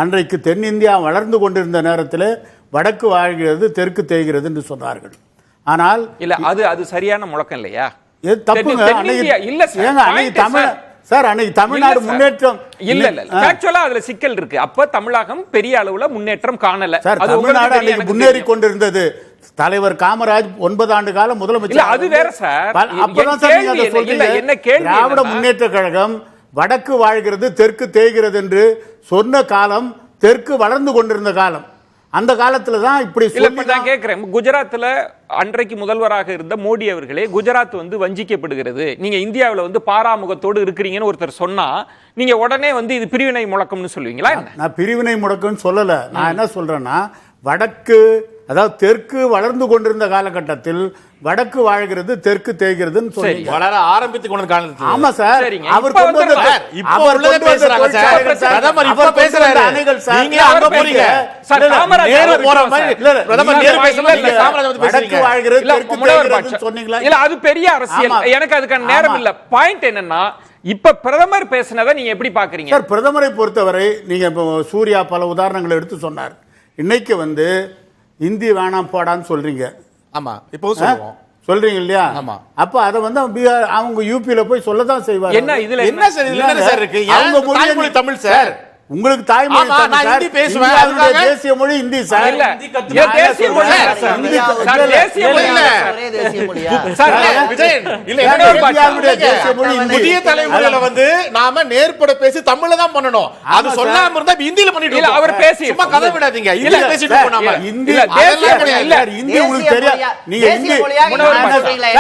அன்றைக்கு தென்னிந்தியா வளர்ந்து கொண்டிருந்த நேரத்தில் வடக்கு வாழ்கிறது தெற்கு தேய்கிறது என்று சொன்னார்கள். ஆனால் இல்ல அது சரியான முழக்கம் இல்லையா? தப்புங்க. இல்ல சார், அன்னைக்கு தமிழ்நாடு முன்னேற்றம் இல்ல அதுல சிக்கல் இருக்கு. அப்ப தமிழகம் பெரிய அளவுல முன்னேற்றம் காணல. சார், தமிழ்நாடு அன்னைக்கு முன்னேறி கொண்டிருந்தது. தலைவர் காமராஜ் 9 ஆண்டு காலம் முதலமைச்சர். அது வேற சார். அப்பதான் சார் நீங்க அதை சொல்றீங்க. திராவிட முன்னேற்ற கழகம் வடக்கு வாழ்கிறது தெற்கு தேய்கிறது என்று சொன்ன காலம் தெற்கு வளர்ந்து கொண்டிருந்த காலம். அந்த காலத்துல தான் இப்படி நான் கேட்கிறேன். குஜராத்ல அன்றைக்கு முதல்வராக இருந்த மோடி அவர்களே, குஜராத் வந்து வஞ்சிக்கப்படுகிறது, நீங்க இந்தியாவில் வந்து பாராமுகத்தோடு இருக்கிறீங்கன்னு ஒருத்தர் சொன்னா நீங்க உடனே வந்து இது பிரிவினை முழக்கம்னு சொல்லுவீங்களா? நான் பிரிவினை முழக்கம்னு சொல்லல. நான் என்ன சொல்றேன்னா, வடக்கு அதாவது தெற்கு வளர்ந்து கொண்டிருந்த காலகட்டத்தில் வடக்கு வாழ்கிறது தெற்கு தேய்கிறதுன்னு சொல்லி வளர ஆரம்பித்து கொண்ட காலத்துல. ஆமா சார், அவர் கொண்டு வந்த அவர் பேசுறாங்க சார். பிரதமர் இப்ப பேசுறாரு. நீங்க அங்க போறீங்க சார். காமராஜ் நேரு போற மாதிரி இல்ல, பிரதமர் நேரு பேசல, நீங்க காமராஜ் வந்து பேசுறீங்க. வடக்கு வாழ்கிறது தெற்கு தேய்கிறதுன்னு சொன்னீங்களா? இல்ல, அது பெரிய அரசியல். எனக்கு அதுக்கான நேரம் இல்ல. பாயிண்ட் என்னன்னா, இப்ப பிரதமர் பேசினதை நீங்க எப்படி பாக்குறீங்க? சார், பிரதமரை பொறுத்தவரை நீங்க சூர்யா பல உதாரணங்களை எடுத்து சொன்னார். இன்னைக்கு வந்து இந்தி வேணாம் போடான்னு சொல்றீங்க. ஆமா, இப்போ சொல்லுவோம் சொல்றீங்க இல்லையா? ஆமா. அப்ப அதை வந்து அவங்க யூபியில போய் சொல்லதான் செய்வாங்க. என்ன இதுல என்ன சார் இருக்கு? அவங்க மொழி தமிழ் சார். உங்களுக்கு தாய்மொழி நான் ஹிந்தி பேசுவேன். தேசிய மொழி இந்தி சார். இல்ல, தேசிய மொழி இல்ல சார். தேசிய மொழி இல்ல ஒரே தேசிய மொழியா சார். விஜயன் இல்ல, இந்தியாவுடைய தேசிய மொழி புதிய தலைமுறையில வந்து நாம நேர்பட பேசி தமிழ்ல தான் பண்ணணும். அது சொல்லாம இருந்தா ஹிந்தில பண்ணிட்டு இல்ல, அவர் பேசி சும்மா கதை விடாதீங்க. ஹிந்தில பேசிட்டு போனாம ஹிந்தி தேசிய மொழி இல்ல. ஹிந்தி உங்களுக்கு தெரியாது. நீங்க ஹிந்தி சொல்றீங்களா?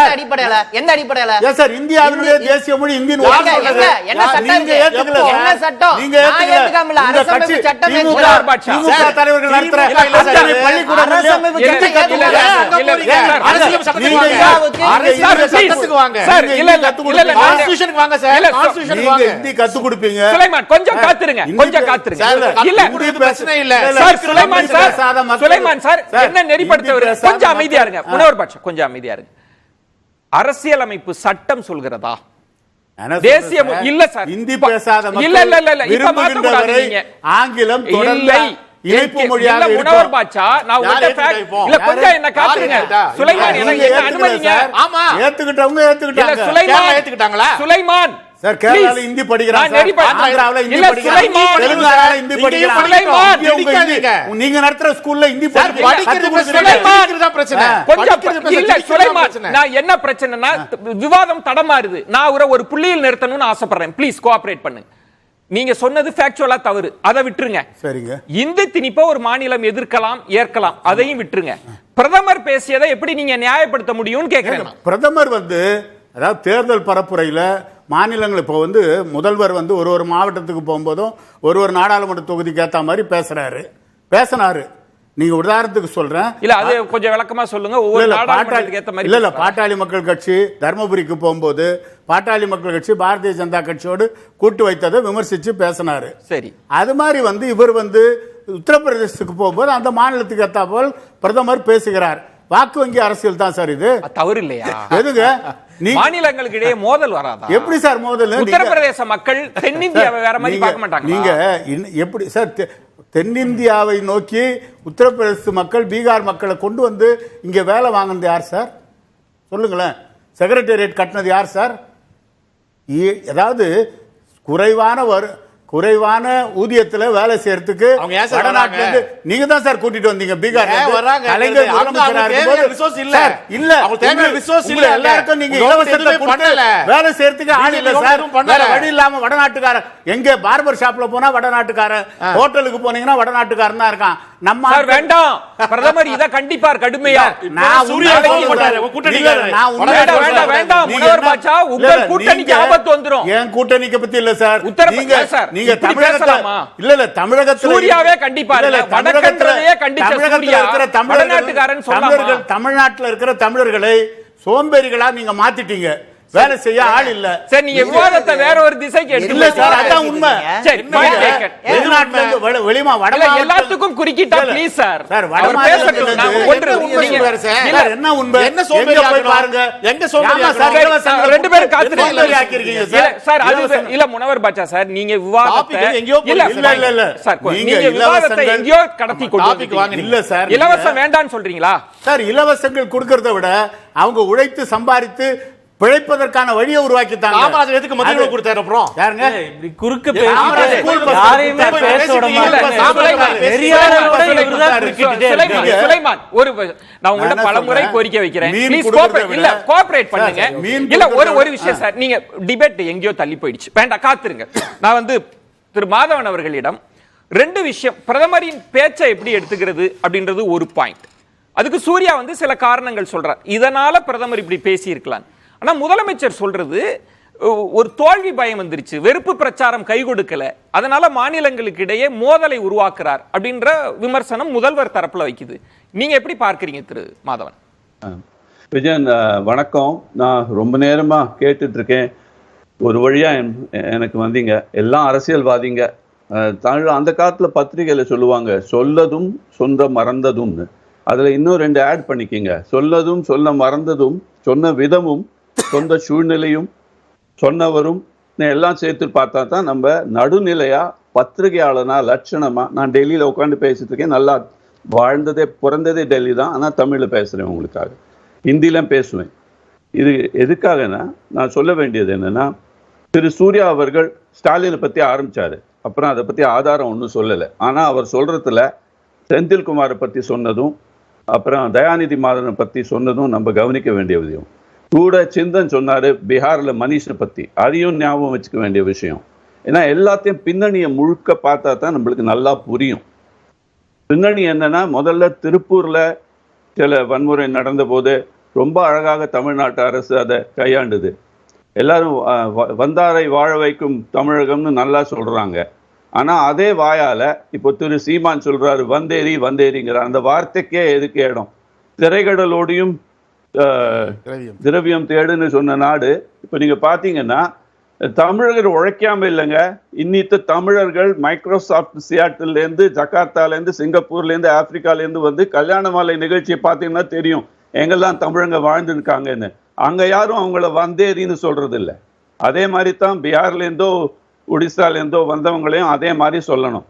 என்ன அடிப்படையில ஏன் சார் இந்தியாவுடைய தேசிய மொழி ஹிந்தி என்ன சட்டம்? என்ன சட்டம்? நீங்க ஏத்துக்கல. அரசமைப்பு சட்டம் திமுக தலைவர்கள் நடத்துற பள்ளிக்கூடங்கள் ஹிந்தி கத்து கொடுப்பீங்க. சுலைமான் கொஞ்சம் காத்துருங்க, கொஞ்சம் காத்துருங்க. இல்ல, பிரச்சனை இல்ல சார். சுலைமான் சார் என்ன நெறிப்படுத்தவர்? கொஞ்சம் அமைதியா இருங்க. முனைவர் பாட்ஷா கொஞ்சம் அமைதியா இருங்க. அரசியலமைப்பு சட்டம் சொல்கிறதா தேசிய இல்ல சார் இந்தி பேசாத இல்ல இல்ல இல்ல இப்ப மாத்த கூடாது. ஆங்கிலம் தொடர்ந்து இணைப்பு மொழியாக இல்ல. முனைவர் பாட்ஷா, நான் உங்கள்ட்ட இல்ல கொஞ்சம் என்ன காத்துருங்க. சுலைமான் என்ன அனுமதிங்க. ஆமா, ஏத்துக்கிட்டவங்க ஏத்துக்கிட்டாங்க. இல்ல, சுலைமான் ஏத்துக்கிட்டாங்களா? சுலைமான் சார், கேரளால ஹிந்தி படிக்கிறாங்க, ஆந்திராவுல ஹிந்தி படிக்கிறாங்க, தெலுங்கானால ஹிந்தி படிக்கிறாங்க. நீங்க நடத்துற ஸ்கூல்ல ஹிந்தி படிக்கிறது பிரச்சனை. இல்ல சுலைமான், நான் என்ன பிரச்சனைனா விவாதம் தடமாறுது. நான் ஒரு புள்ளியில் நிறுத்தணும்னு ஆசைப்படுறேன். ப்ளீஸ் கோஆபரேட் பண்ணுங்க. நீங்க சொன்னது ஃபேக்சுவலா தவறு, அதை விட்டுருங்க. சரிங்க. இந்தி திணிப்ப ஒரு மாநிலம் எதிர்க்கலாம், ஏற்கலாம், அதையும் விட்டுருங்க. பிரதமர் பேசியதை எப்படி நீங்க நியாயப்படுத்த முடியும்னு கேக்குறேன். பிரதமர் வந்து அதாவது தேர்தல் பரப்புரையில மாநிலங்கள் இப்போ வந்து முதல்வர் வந்து ஒரு மாவட்டத்துக்கு போகும்போதும் ஒரு நாடாளுமன்ற தொகுதிக்கு ஏற்ற மாதிரி பேசினாரு. நீங்க உதாரணத்துக்கு சொல்றேன். இல்ல, அது கொஞ்சம் விளக்கமா சொல்லுங்க. ஒவ்வொரு நாடாளுமன்றத்துக்கு ஏத்த மாதிரி இல்ல பாட்டாளி மக்கள் கட்சி தர்மபுரிக்கு போகும்போது பாட்டாளி மக்கள் கட்சி பாரதிய ஜனதா கட்சியோடு கூட்டு வைத்ததை விமர்சிச்சு பேசினாரு. சரி, அது மாதிரி வந்து இவர் வந்து உத்தரப்பிரதேசத்துக்கு போகும்போது அந்த மாநிலத்துக்கு ஏற்ற போல் பிரதமர் பேசுகிறார். வாக்கு வங்கி அரசியல் தான் சார் இது. தவறு இல்லையா? எதுங்க மாநிலங்களுக்கு இடையே மோதல் வராதா? எப்படி சார் மோதல்? உத்தரப்பிரதேச மக்கள் தென்னிந்தியாவை வேற மாதிரி பார்க்க மாட்டாங்க. நீங்க எப்படி சார் தென்னிந்தியாவை நோக்கி உத்தரப்பிரதேச மக்கள், பீகார் மக்களை கொண்டு வந்து இங்க வேலை வாங்கினது யார் சார்? சொல்லுங்களேன். செக்ரட்டேரியட் கட்டினது யார் சார்? அதாவது குறைவான ஊதியத்துல வேலை செய்யறதுக்கு வடநாட்டுல இருந்து நீங்க தான் சார் கூட்டிட்டு வந்தீங்க. பீகார் கலைஞர் எல்லாருக்கும் நீங்க இலவசத்தை வேலை செய்யறதுக்கு ஆள் இல்ல சார். வேற வழி இல்லாம வடநாட்டுக்காரன் எங்க பார்பர் ஷாப்ல போனா வடநாட்டுக்காரன், ஹோட்டலுக்கு போனீங்கன்னா வடநாட்டுக்காரன் தான் இருக்கான். நம்ம வேண்டாம் பிரதமர் இத கண்டிப்பார் கடுமையா. நான் உங்கள் கூட்டணிக்கு ஆபத்து வந்துரும். என் கூட்டணிக்கு பத்தி இல்ல சார். நீங்க தமிழகத்துல இல்ல தமிழகத்துல சூர்யாவே கண்டிப்பாரு. வடக்கன்றையே கண்டிச்ச சூர்யா வடநாட்டுக்காரன் சொல்லாமா? தமிழ்நாட்டுல இருக்கிற தமிழர்களை சோம்பேறிகளா நீங்க மாத்திட்டீங்க. வேலை செய்ய ஆள் இல்ல. சரி, நீங்க விவாதத்தை வேற ஒரு திசைக்கு எடுத்து இல்ல சார், அதான் உண்மை. வெளிநாட்டுல இருந்து வெளிமா வடமாநில எல்லாத்துக்கும் குறுக்கிட்டா ப்ளீஸ் சார். அவர் பேசட்டும். என்ன உண்மை? என்ன சோம்பேறி போய் பாருங்க. எங்க சோம்பேறி சார்? ரெண்டு பேரும் காத்துறீங்க சார். அது இல்ல முனவர் பாட்சா சார், நீங்க விவாதத்தை இல்ல சார், நீங்க விவாதத்தை எங்கயோ கடத்தி கொண்டு இல்ல சார். இலவசம் வேண்டாம்னு சொல்றீங்களா சார்? இலவசங்கள் கொடுக்கறதை விட அவங்க உழைத்து சம்பாதித்து பிழைப்பதற்கான வழியை உருவாக்கிட்டாங்க. காமராஜர் எதுக்கு மதிப்பு கொடுத்தாரு? அப்புறம் யாருங்க இப்படி குறுக்க யாரையுமே பேச விட சுலைமான், ஒரு நான் உங்கள்ட்ட பலமுறை கோரிக்கை வைக்கிறேன், ப்ளீஸ் கோஆபரேட் பண்ணுங்க. இல்ல ஒரு விஷயம் சார், நீங்க டிபேட் எங்கேயோ தள்ளி போயிடுச்சு, வேண்டாம் காத்துருங்க. நான் திரு மாதவன் அவர்களிடம் ரெண்டு விஷயம், பிரதமரின் பேச்சை எப்படி எடுத்துக்கிறது அப்படின்றது ஒரு பாயிண்ட். அதுக்கு சூர்யா சில காரணங்கள் சொல்றார், இதனால பிரதமர் இப்படி பேசி இருக்கலாம். ஆனா முதலமைச்சர் சொல்றது ஒரு தோல்வி பயம் வந்துருச்சு, வெறுப்பு பிரச்சாரம் கை கொடுக்கல, அதனால மாநிலங்களுக்கு இடையே மோதலை உருவாக்குறார் அப்படின்ற விமர்சனம் முதல்வர் தரப்புல வைக்குது. நீங்க எப்படி பார்க்கறீங்க திரு மாதவன்? விஜயன் வணக்கம். நான் ரொம்ப நேரமா கேட்டுட்டு இருக்கேன், ஒரு வழியா எனக்கு வந்தீங்க. எல்லாம் அரசியல்வாதிங்க. அந்த காலத்துல பத்திரிகையில சொல்லுவாங்க, சொல்லதும் சொந்த மறந்ததும்னு. அதுல இன்னும் ரெண்டு ஆட் பண்ணிக்கிங்க, சொல்லதும் சொல்ல மறந்ததும், சொன்ன விதமும், சொந்த சூழ்நிலையும், சொன்னவரும் எல்லாம் சேர்த்து பார்த்தா தான் நம்ம நடுநிலையா பத்திரிகையாளனா லட்சணமா. நான் டெல்லியில உட்காந்து பேசிட்டு இருக்கேன், நல்லா பிறந்ததே டெல்லி தான், ஆனா தமிழ்ல பேசுறேன் உங்களுக்காக, ஹிந்தியிலும் பேசுவேன். இது எதுக்காகனா, நான் சொல்ல வேண்டியது என்னன்னா, திரு சூர்யா அவர்கள் ஸ்டாலினை பத்தி ஆரம்பிச்சாரு, அப்புறம் அதை பத்தி ஆதாரம் ஒன்றும் சொல்லலை. ஆனா அவர் சொல்றதுல செந்தில்குமாரை பத்தி சொன்னதும், அப்புறம் தயாநிதி மாறனை பத்தி சொன்னதும் நம்ம கவனிக்க வேண்டிய விஷயம். கூட சிந்தன் சொன்னாரு பீகார்ல மனிஷனை பத்தி, அதையும் ஞாபகம் வச்சுக்க வேண்டிய விஷயம். ஏன்னா எல்லாத்தையும் பின்னணியை முழுக்க பார்த்தா தான் நம்மளுக்கு நல்லா புரியும். பின்னணி என்னன்னா, முதல்ல திருப்பூர்ல சில வன்முறை நடந்த போது ரொம்ப அழகாக தமிழ்நாட்டு அரசு அதை கையாண்டுது. எல்லாரும் வந்தாரை வாழ வைக்கும் தமிழகம்னு நல்லா சொல்றாங்க. ஆனா அதே வாயால இப்போ திரு சீமான் சொல்றாரு வந்தேரி வந்தேரிங்கிற அந்த வார்த்தைக்கே எதுக்கு இடம்? திரைக்கடலோடையும் திரவியம் தேடுன்னு சொன்ன நாடு. இப்ப நீங்க பாத்தீங்கன்னா தமிழர்கள் உழைக்காம இல்லைங்க, இன்னித்த தமிழர்கள் மைக்ரோசாஃப்ட் சியாட்டில் இருந்து, ஜகார்த்தால இருந்து, சிங்கப்பூர்ல இருந்து, ஆப்பிரிக்கால இருந்து கல்யாண மாலை நிகழ்ச்சியை பார்த்தீங்கன்னா தெரியும் எங்கெல்லாம் தமிழங்க வாழ்ந்துருக்காங்கன்னு. அங்க யாரும் அவங்கள வந்தேரின்னு சொல்றது இல்லை. அதே மாதிரி தான் பீகார்ல இருந்தோ ஒடிசால இருந்தோ வந்தவங்களையும் அதே மாதிரி சொல்லணும்.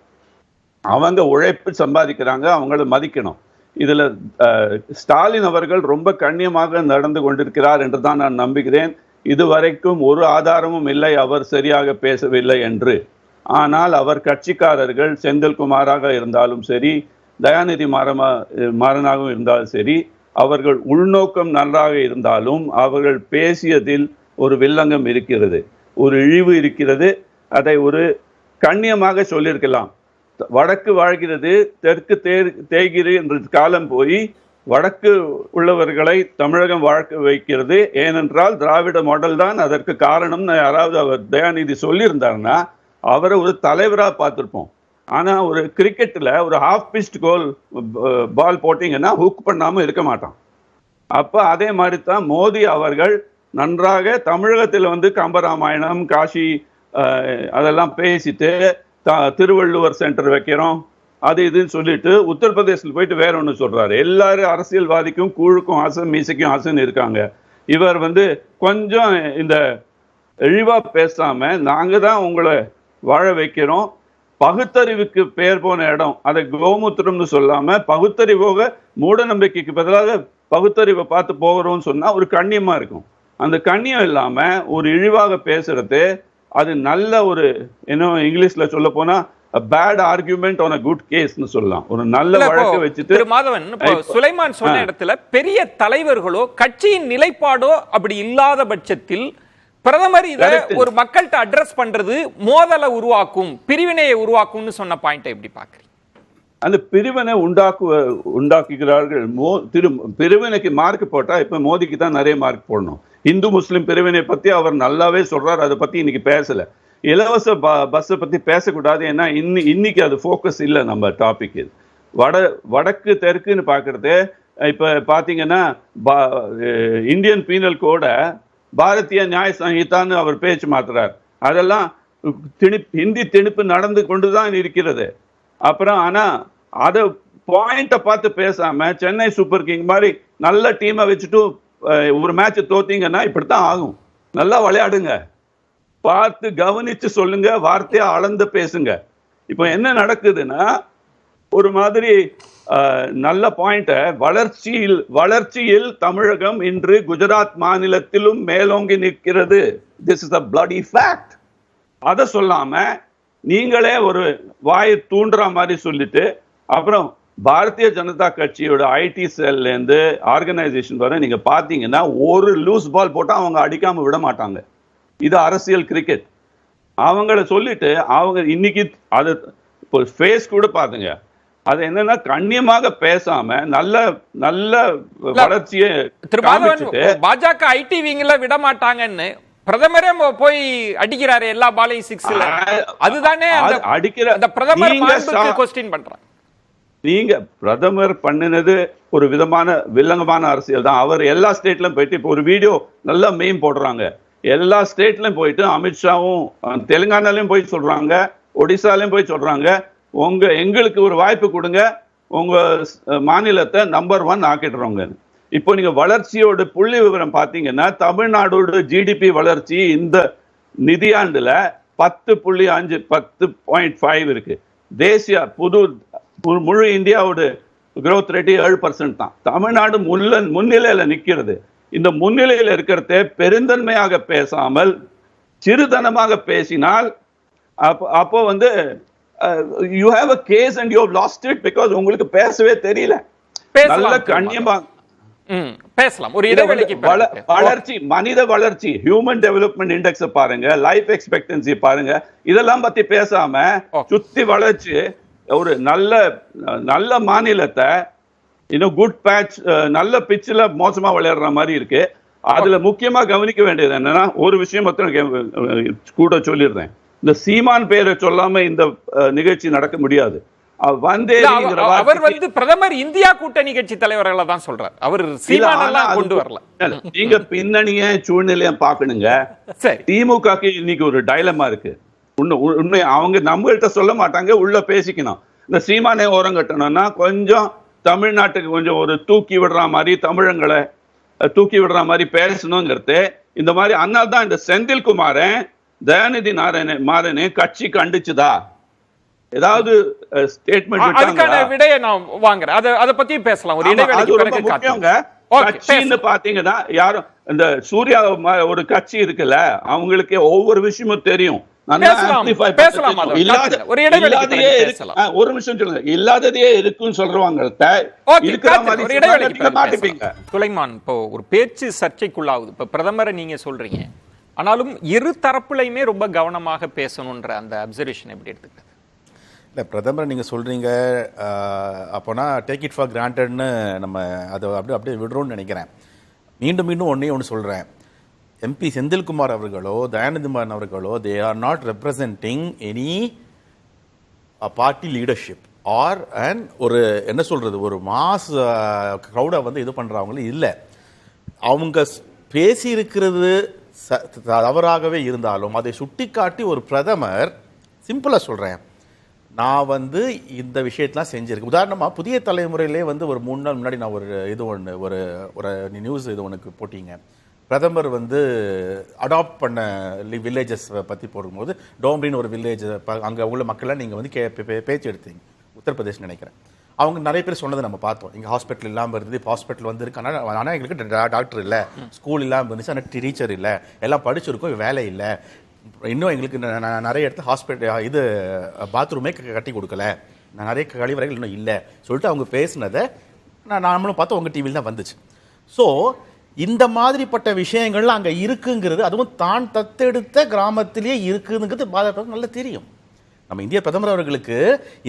அவங்க உழைப்பு சம்பாதிக்கிறாங்க, அவங்கள மதிக்கணும். இதுல ஸ்டாலின் அவர்கள் ரொம்ப கண்ணியமாக நடந்து கொண்டிருக்கிறார் என்று தான் நான் நம்புகிறேன். இதுவரைக்கும் ஒரு ஆதாரமும் இல்லை அவர் சரியாக பேசவில்லை என்று. ஆனால் அவர் கட்சிக்காரர்கள் செந்தில்குமாராக இருந்தாலும் சரி, தயாநிதி மாறனாகவும் இருந்தாலும் சரி, அவர்கள் உள்நோக்கம் நன்றாக இருந்தாலும் அவர்கள் பேசியதில் ஒரு வில்லங்கம் இருக்கிறது, ஒரு இழிவு இருக்கிறது. அதை ஒரு கண்ணியமாக சொல்லியிருக்கலாம். வடக்கு வாழ்கிறது தெற்கு தேய்கிறது என்ற காலம் போய் வடக்கு உள்ளவர்களை தமிழகம் வாழ்க்க வைக்கிறது. ஏனென்றால் திராவிட மாடல் தான் அதற்கு காரணம். யாராவது அவர் தயாநிதி சொல்லியிருந்தாருன்னா அவரை ஒரு தலைவராக பார்த்துருப்போம். ஆனால் ஒரு கிரிக்கெட்டில் ஒரு ஹாஃப் பிஸ்ட் பால் போட்டிங்கன்னா ஹுக் பண்ணாமல் இருக்க மாட்டான். அப்போ அதே மாதிரி தான் மோடி அவர்கள் நன்றாக தமிழகத்தில் கம்பராமாயணம், காஷி அதெல்லாம் பேசிட்டு திருவள்ளுவர் சென்டர் வைக்கிறோம் அது இதுன்னு சொல்லிட்டு உத்தரப்பிரதேசத்தில் போயிட்டு வேற ஒன்று சொல்றாரு. எல்லாரும் அரசியல்வாதிக்கும் கூழுக்கும் ஆசன் மீசைக்கும் ஆசன் இருக்காங்க. இவர் கொஞ்சம் இந்த இழிவா பேசாம நாங்க தான் உங்களை வாழ வைக்கிறோம், பகுத்தறிவுக்கு பேர் போன இடம். அதை கோமூத்திரம்னு சொல்லாம பகுத்தறிவோக மூட நம்பிக்கைக்கு பதிலாக பகுத்தறிவை பார்த்து போகிறோம்னு சொன்னா ஒரு கண்ணியமா இருக்கும். அந்த கண்ணியம் இல்லாம ஒரு இழிவாக பேசுறது, அது நல்ல ஒரு என்ன இங்கிலீஷ்ல சொல்ல போனா bad argument on a good கேஸ்னு சொல்லலாம். ஒரு நல்ல வழக்கை வச்சுட்டு மாதவன் சுலைமான் சொன்ன இடத்துல பெரிய தலைவர்களோ கட்சியின் நிலைப்பாடோ அப்படி இல்லாத பட்சத்தில் பிரதமர் இதை ஒரு மக்கள்கிட்ட அட்ரஸ் பண்றது மோதலை உருவாக்கும், பிரிவினையை உருவாக்கும்னு சொன்ன பாயிண்ட் எப்படி பாக்குறீங்க? அந்த பிரிவினை உண்டாக்குகிறார்கள். பிரிவினைக்கு மார்க் போட்டா இப்ப மோடிக்கு தான் நிறைய மார்க் போடணும். இந்து முஸ்லிம் பிரிவினை பத்தி அவர் நல்லாவே சொல்றாரு, அதை பத்தி இன்னைக்கு பேசல. இலவச பஸ் பத்தி பேசக்கூடாது, ஏன்னா இன்னைக்கு அது ஃபோக்கஸ் இல்லை நம்ம டாபிக். இது வடக்கு தெற்குன்னு பாக்குறது. இப்ப பாத்தீங்கன்னா இந்தியன் பீனல் கோட பாரதிய நியாய சங்கீதான்னு அவர் பேச்சு மாத்துறார். அதெல்லாம் ஹிந்தி திணிப்பு நடந்து கொண்டுதான் இருக்கிறது. அப்புறம் ஆனா அத பாயிண்ட பார்த்து பேசாம சென்னை சூப்பர் கிங் மாதிரி நல்ல டீமை வச்சுட்டு ஒரு மேட்ச் தோத்தீங்கன்னா இப்படித்தான் ஆகும். நல்லா விளையாடுங்க, பார்த்து கவனிச்சு சொல்லுங்க, வார்த்தையா அளந்து பேசுங்க. இப்போ என்ன நடக்குதுன்னா ஒரு மாதிரி நல்ல பாயிண்ட வளர்ச்சியில் தமிழகம் இன்று குஜராத் மாநிலத்திலும் மேலோங்கி நிற்கிறது. This is a bloody fact. அதை சொல்லாம நீங்களே ஒரு வாயை தூண்டுற மாதிரி சொல்லிட்டு அப்புறம் பாரதிய ஜனதா கட்சியோட ஐடி செல்ல இருந்து ஆர்கனைசேஷன் வரை நீங்க பாத்தீங்கன்னா ஒரு லூஸ் பால் போட்டா அவங்க அடிக்காம விட மாட்டாங்க. இது அரசியல் கிரிக்கெட். அவங்கள சொல்லிட்டு அவங்க இன்னைக்கு அது இப்போ ஃபேஸ் கூட பாத்துங்க. அது என்னன்னா கண்ணியமாக பேசாம நல்ல நல்ல வளர்ச்சியை பாஜக ஐடி விங்ல விட மாட்டாங்கன்னு பிரதமரே போய் அடிக்கிறாரு எல்லா பாலையும் சிக்ஸ்ல. அதுதானே அடிக்கிற அந்த பிரதமர் மாண்புக்கு क्वेश्चन பண்றாங்க. நீங்க பிரதமர் பண்ணினது ஒரு விதமான வில்லங்கமான அரசியல் தான். அவர் எல்லா ஸ்டேட்லயும் போயிட்டு இப்போ ஒரு வீடியோ நல்லா மெயின் போடுறாங்க. எல்லா ஸ்டேட்லயும் போயிட்டு அமித்ஷாவும் தெலுங்கானாலையும் போய் சொல்றாங்க, ஒடிசாலையும் போய் சொல்றாங்க, எங்களுக்கு ஒரு வாய்ப்பு கொடுங்க, உங்க மாநிலத்தை நம்பர் 1 ஆக்கிடுறோங்க. இப்போ நீங்க வளர்ச்சியோட புள்ளி விவரம் பாத்தீங்கன்னா தமிழ்நாடோட ஜிடிபி வளர்ச்சி இந்த நிதியாண்டுல 10.5 10.5 இருக்கு. தேசிய முழு இந்தியாவோட growth rate 7% தான். தமிழ்நாடு முன்னிலையில நிக்கிறது. இந்த முன்னிலையில இருக்கிறத பெருந்தன்மையாக பேசாமல் சிறுதனமாக பேசினால் அப்போ வந்து you have a case and you have lost it because உங்களுக்கு பேசவே தெரியல. நல்ல கண்ணியமா பேசலாம். ஒரு இடைவெளிக்கு வளர்ச்சி, மனித வளர்ச்சி, ஹியூமன் டெவலப்மெண்ட் இண்டெக்ஸ் பாருங்க, லைஃப் எக்ஸ்பெக்டன்சி பாருங்க, இதெல்லாம் பத்தி பேசாம சுத்தி வளர்ச்சி ஒரு நல்ல மாநிலத்தை இன்னும் குட் பேட்ச் நல்ல பிச்சில் மோசமா விளையாடுற மாதிரி இருக்கு. அதுல முக்கியமா கவனிக்க வேண்டியது என்னன்னா ஒரு விஷயம் மட்டும் கூட சொல்லிடுறேன். இந்த சீமான் பேரை சொல்லாம இந்த நிகழ்ச்சி நடக்க முடியாது. அவர் வந்து பிரதமர் இந்தியா கூட்டணி கட்சி தலைவர்களை தான் சொல்றார். அவர் சீமானெல்லாம் கொண்டு வரல. நீங்க பின்னணிய சூழ்நிலைய பாக்கணுங்க. திமுகக்கு இன்னைக்கு ஒரு டைலமா இருக்கு. உண்மை அவங்க நம்மகிட்ட சொல்ல மாட்டாங்க, உள்ள பேசிக்கணும். இந்த சீமானே ஓரம் கட்டணும்னா கொஞ்சம் தமிழ்நாட்டுக்கு கொஞ்சம் ஒரு தூக்கி விடுற மாதிரி, தமிழங்களை தூக்கி விடுற மாதிரி பேசணுங்கிறது. இந்த மாதிரி அதனால தான் இந்த செந்தில்குமாரன் தயாநிதி மாறனே கட்சி கண்டிச்சுதா ஏதாவது ஸ்டேட்மெண்ட் அதுக்கான விடையை நான் வாங்குறேன். அத பத்தி பேசலாம். ஒரு இடைவேளைக்கு பிறகு முக்கியங்க. கட்சின்னு பாத்தீங்கன்னா யாரும் இந்த சூர்யா ஒரு கட்சி இருக்குல்ல, அவங்களுக்கு ஒவ்வொரு விஷயமும் தெரியும். ஒரு நிமிஷம் சொல்லுங்க. இல்லாததையே இருக்குன்னு சொல்றவங்க சுலைமான், இப்போ ஒரு பேச்சு சர்ச்சைக்குள்ளாகுது. இப்ப பிரதமரை நீங்க சொல்றீங்க, ஆனாலும் இரு தரப்புலையுமே ரொம்ப கவனமாக பேசணும்ன்ற அந்த அப்சர்வேஷன் எப்படி எடுத்துக்கிறது? இல்லை, பிரதமர் நீங்கள் சொல்கிறீங்க அப்போனா டேக் இட் ஃபார் கிராண்டட்னு நம்ம அதை அப்படியே விடுறோம்னு நினைக்கிறேன். மீண்டும் ஒன்று சொல்கிறேன். எம்பி செந்தில்குமார் அவர்களோ தயாநிதி மாறன் அவர்களோ they are not representing any party leadership or and ஒரு என்ன சொல்கிறது ஒரு மாஸ் க்ரௌடை வந்து இது பண்ணுறவங்களும் இல்லை. அவங்க பேசியிருக்கிறது தவறாகவே இருந்தாலும் அதை சுட்டி காட்டி ஒரு பிரதமர் சிம்பிளாக சொல்கிறேன், நான் வந்து இந்த விஷயத்தெலாம் செஞ்சுருக்கேன். உதாரணமாக புதிய தலைமுறையிலே வந்து ஒரு 3 நாள் முன்னாடி நான் ஒரு நியூஸ் இது ஒன்றுக்கு போட்டிங்க. பிரதமர் வந்து அடாப்ட் பண்ண வில்லேஜஸ் பற்றி போடும்போது டோம்ரின்னு ஒரு வில்லேஜ் அங்கே உள்ள மக்கள்லாம் நீங்கள் வந்து பேச்சு எடுத்தீங்க, உத்தரப்பிரதேஷ் நினைக்கிறேன். அவங்க நிறைய பேர் சொன்னதை நம்ம பார்த்தோம். இங்கே ஹாஸ்பிட்டல் இல்லாமல் இருந்தது, இப்போ ஹாஸ்பிட்டல் வந்து இருக்கு. ஆனால் எங்களுக்கு டாக்டர் இல்லை, ஸ்கூல் இல்லாமல் இருந்துச்சு, ஆனால் டீச்சர் இல்லை, எல்லாம் படிச்சிருக்கோம், வேலை இல்லை, இன்னும் எங்களுக்கு நிறைய இடத்துல ஹாஸ்பிட்டல் இது பாத்ரூமே கட்டி கொடுக்கல, நிறைய கழிவறைகள் இன்னும் இல்லை சொல்லிட்டு அவங்க பேசினதை நாமளும் பார்த்தோம், உங்கள் டிவியில் தான் வந்துச்சு. ஸோ இந்த மாதிரிப்பட்ட விஷயங்கள்லாம் அங்கே இருக்குங்கிறது, அதுவும் தான் தத்தெடுத்த கிராமத்திலேயே இருக்குதுங்கிறது பாஜக நல்லா தெரியும். நம்ம இந்திய பிரதமர் அவர்களுக்கு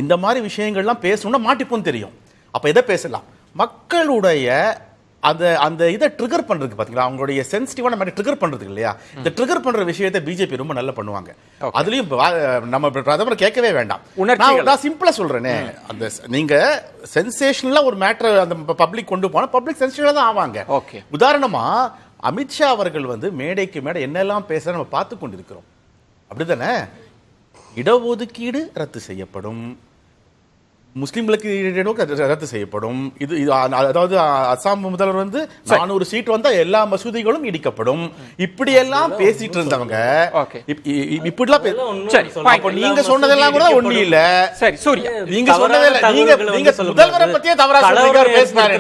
இந்த மாதிரி விஷயங்கள்லாம் பேசணும்னா மாட்டிப்போன்னு தெரியும். அப்போ எதை பேசலாம், மக்களுடைய அந்த இதை ட்ரிகர் பண்றதுக்கு பாத்தீங்களா, அவங்களுடைய சென்சிட்டிவான மாதிரி ட்ரிகர் பண்றதுக்கு இல்லையா, இந்த ட்ரிகர் பண்ற விஷயத்தை பிஜேபி ரொம்ப நல்லா பண்ணுவாங்க. அதுலயும் நம்ம பிரதமர் கேட்கவே வேண்டாம். நான் சிம்பிளா சொல்றேனே, அந்த நீங்க சென்சேஷனலா ஒரு மேட்டர் அந்த பப்ளிக் கொண்டு போனா பப்ளிக் சென்சேஷனலா தான் ஆவாங்க. உதாரணமா அமித்ஷா அவர்கள் வந்து மேடைக்கு மேடை என்னெல்லாம் பேச நம்ம பார்த்து கொண்டிருக்கிறோம், அப்படித்தானே? இடஒதுக்கீடு ரத்து செய்யப்படும், முஸ்லிம்களுக்கு ரத்து செய்யப்படும், இது அதாவது அசாம் முதல்வர் வந்து 400 சீட் வந்தா எல்லா மசூதிகளும் இடிக்கப்படும், இப்படி எல்லாம் பேசிட்டு இருந்தவங்க இப்படிலாம் நீங்க சொன்னதெல்லாம் கூட ஒண்ணு இல்ல. சரி சூர்யா, நீங்க சொன்னதெல்லாம் நீங்க முதல்வரை பத்தியே தவறா சொல்றீங்க, பேசினாரு.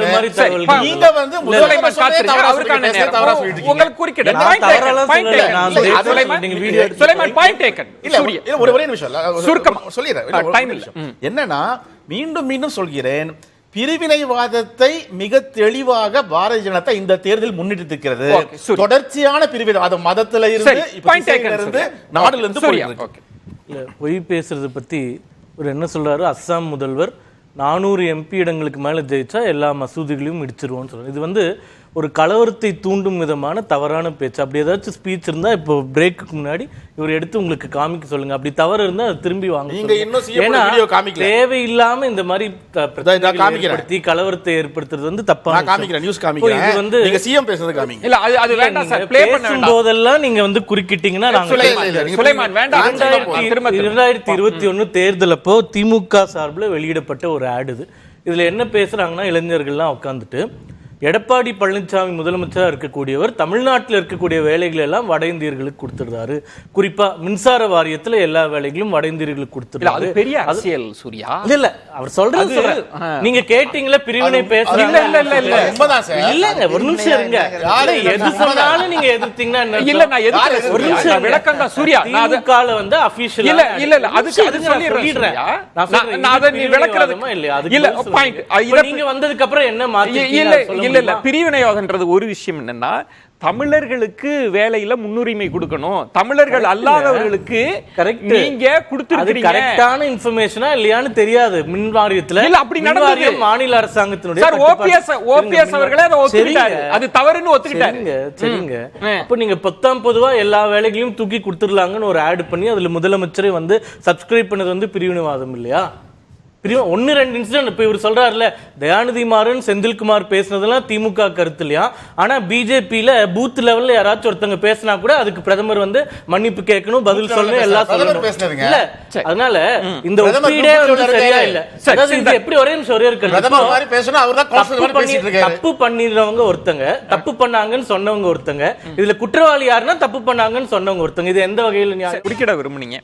நீங்க வந்து முதல்வரை பத்தியே தவறா சொல்றீங்க, தவறா சொல்றீங்க. உங்களுக்கு குறுக்கிட பாயிண்ட் டேக்கன் இல்ல. ஒரே நிமிஷம் சுருக்கமா சொல்லிடுறேன், டைம் இல்ல. என்னன்னா மீண்டும் மீண்டும் சொல்கிறேன், பிரிவினைவாதத்தை மிக தெளிவாக பாரதிய ஜனதா இந்த தேர்தல் முன்னிட்டு தொடர்ச்சியான பிரிவினைவாதம் மதத்துல இருந்து நாடுல இருந்து இல்ல பொய் பேசுறது பத்தி ஒரு என்ன சொல்றாரு, அஸ்ஸாம் முதல்வர் 400 MP இடங்களுக்கு மேல ஜெயிச்சா எல்லா மசூதிகளையும் இடிச்சிருவோம்னு சொல்றாரு. இது வந்து ஒரு கலவரத்தை தூண்டும் விதமான தவறான பேச்சு. அப்படி ஏதாச்சும் ஸ்பீச் இருந்தா இப்போ பிரேக்குக்கு முன்னாடி இவர் எடுத்து உங்களுக்கு காமிக்க சொல்லுங்க. அப்படி தவறு இருந்தா திரும்பி வாங்க. தேவையில்லாம இந்த மாதிரி ஏற்படுத்தி கலவரத்தை ஏற்படுத்துறது வந்து தப்பான. இது வந்து போதெல்லாம் நீங்க வந்து குறுக்கிட்டீங்கன்னா 2021 தேர்தல் அப்போ திமுக சார்பில் வெளியிடப்பட்ட ஒரு ஆடு இது. இதுல என்ன பேசுறாங்கன்னா, இளைஞர்கள்லாம் உட்காந்துட்டு எடப்பாடி பழனிசாமி முதலமைச்சராக இருக்கக்கூடியவர் தமிழ்நாட்டில் இருக்கக்கூடிய வேலைகள் எல்லாம் வட இந்தியர்களுக்கு கொடுத்துருந்தாரு. குறிப்பா மின்சார வாரியத்துல எல்லா வேலைகளும் வட இந்தியர்களுக்கு கொடுத்துருக்காரு. பெரிய அரசியல் சூர்யா. இல்ல அவர் சொல்றது நீங்க கேட்டீங்களா, பிரிவினை பேசுறாங்க. இல்லங்க ஒரு நிமிஷம் இருங்க, எது சொன்னாலும் நீங்க எதிர்த்தீங்கன்னா இல்ல. நான் எதுக்கு ஒரு நிமிஷம் விளக்கம் தான் சூர்யா. திமுகல வந்து அபிஷியல் இல்ல இல்ல இல்ல அதுக்கு அது சொல்லிடுறேன். நான் அத நீ விளக்குறதுமா இல்லையா? அது இல்ல பாயிண்ட். நீங்க வந்ததுக்கு அப்புறம் என்ன மாத்தி இல்ல இல்ல இல்ல பிரிவினைவாதம்ன்றது ஒரு விஷயம். என்னன்னா, தமிழர்களுக்கு வேலையில முன்னுரிமை கொடுக்கணும், தமிழர்கள் அல்லாதவர்களுக்கு நீங்க கொடுத்துருக்கீங்க. கரெக்டான இன்ஃபர்மேஷனா இல்லையான்னு தெரியாது. மின் வாரியத்துல இல்ல அப்படி நடந்தது. மாநில அரசாங்கத்தினுடைய சார் ஓபிஎஸ் அவர்களே அதை ஒத்துக்கிட்டாரு, அது தவறுன்னு ஒத்துக்கிட்டாரு. சரிங்க, அப்ப நீங்க 10ஆம் பொதுவா எல்லா வேலைகளையும் தூக்கி கொடுத்துடலாங்கன்னு ஒரு ஆட் பண்ணி அதுல முதலமைச்சரை வந்து சப்ஸ்கிரைப் பண்ணது வந்து பிரிவினைவாதம் இல்லையா? 1-2 இன்சிடென்ட் இப்ப இவர் சொல்றாருல, தயாநிதி மாறன் செந்தில்குமார் பேசுனதெல்லாம் திமுக கருத்து இல்லையா? ஆனா பிஜேபியில பூத் லெவல்ல யாராச்சும் ஒருத்தங்க பேசினா கூட அதுக்கு பிரதமர் வந்து மன்னிப்பு கேட்கணும், பதில் சொல்லணும், எல்லாம் சொல்லணும். இல்ல அதனால இந்த ஒப்பீடே சரியா இல்ல. இது எப்படி ஒரே நிமிஷம் ஒரே இருக்கு. தப்பு பண்ணிடுறவங்க ஒருத்தங்க, தப்பு பண்ணாங்கன்னு சொன்னவங்க ஒருத்தங்க, இதுல குற்றவாளி யாருன்னா தப்பு பண்ணாங்கன்னு சொன்னவங்க ஒருத்தங்க. இது எந்த வகையில குடிக்கிட விரும்புனீங்க?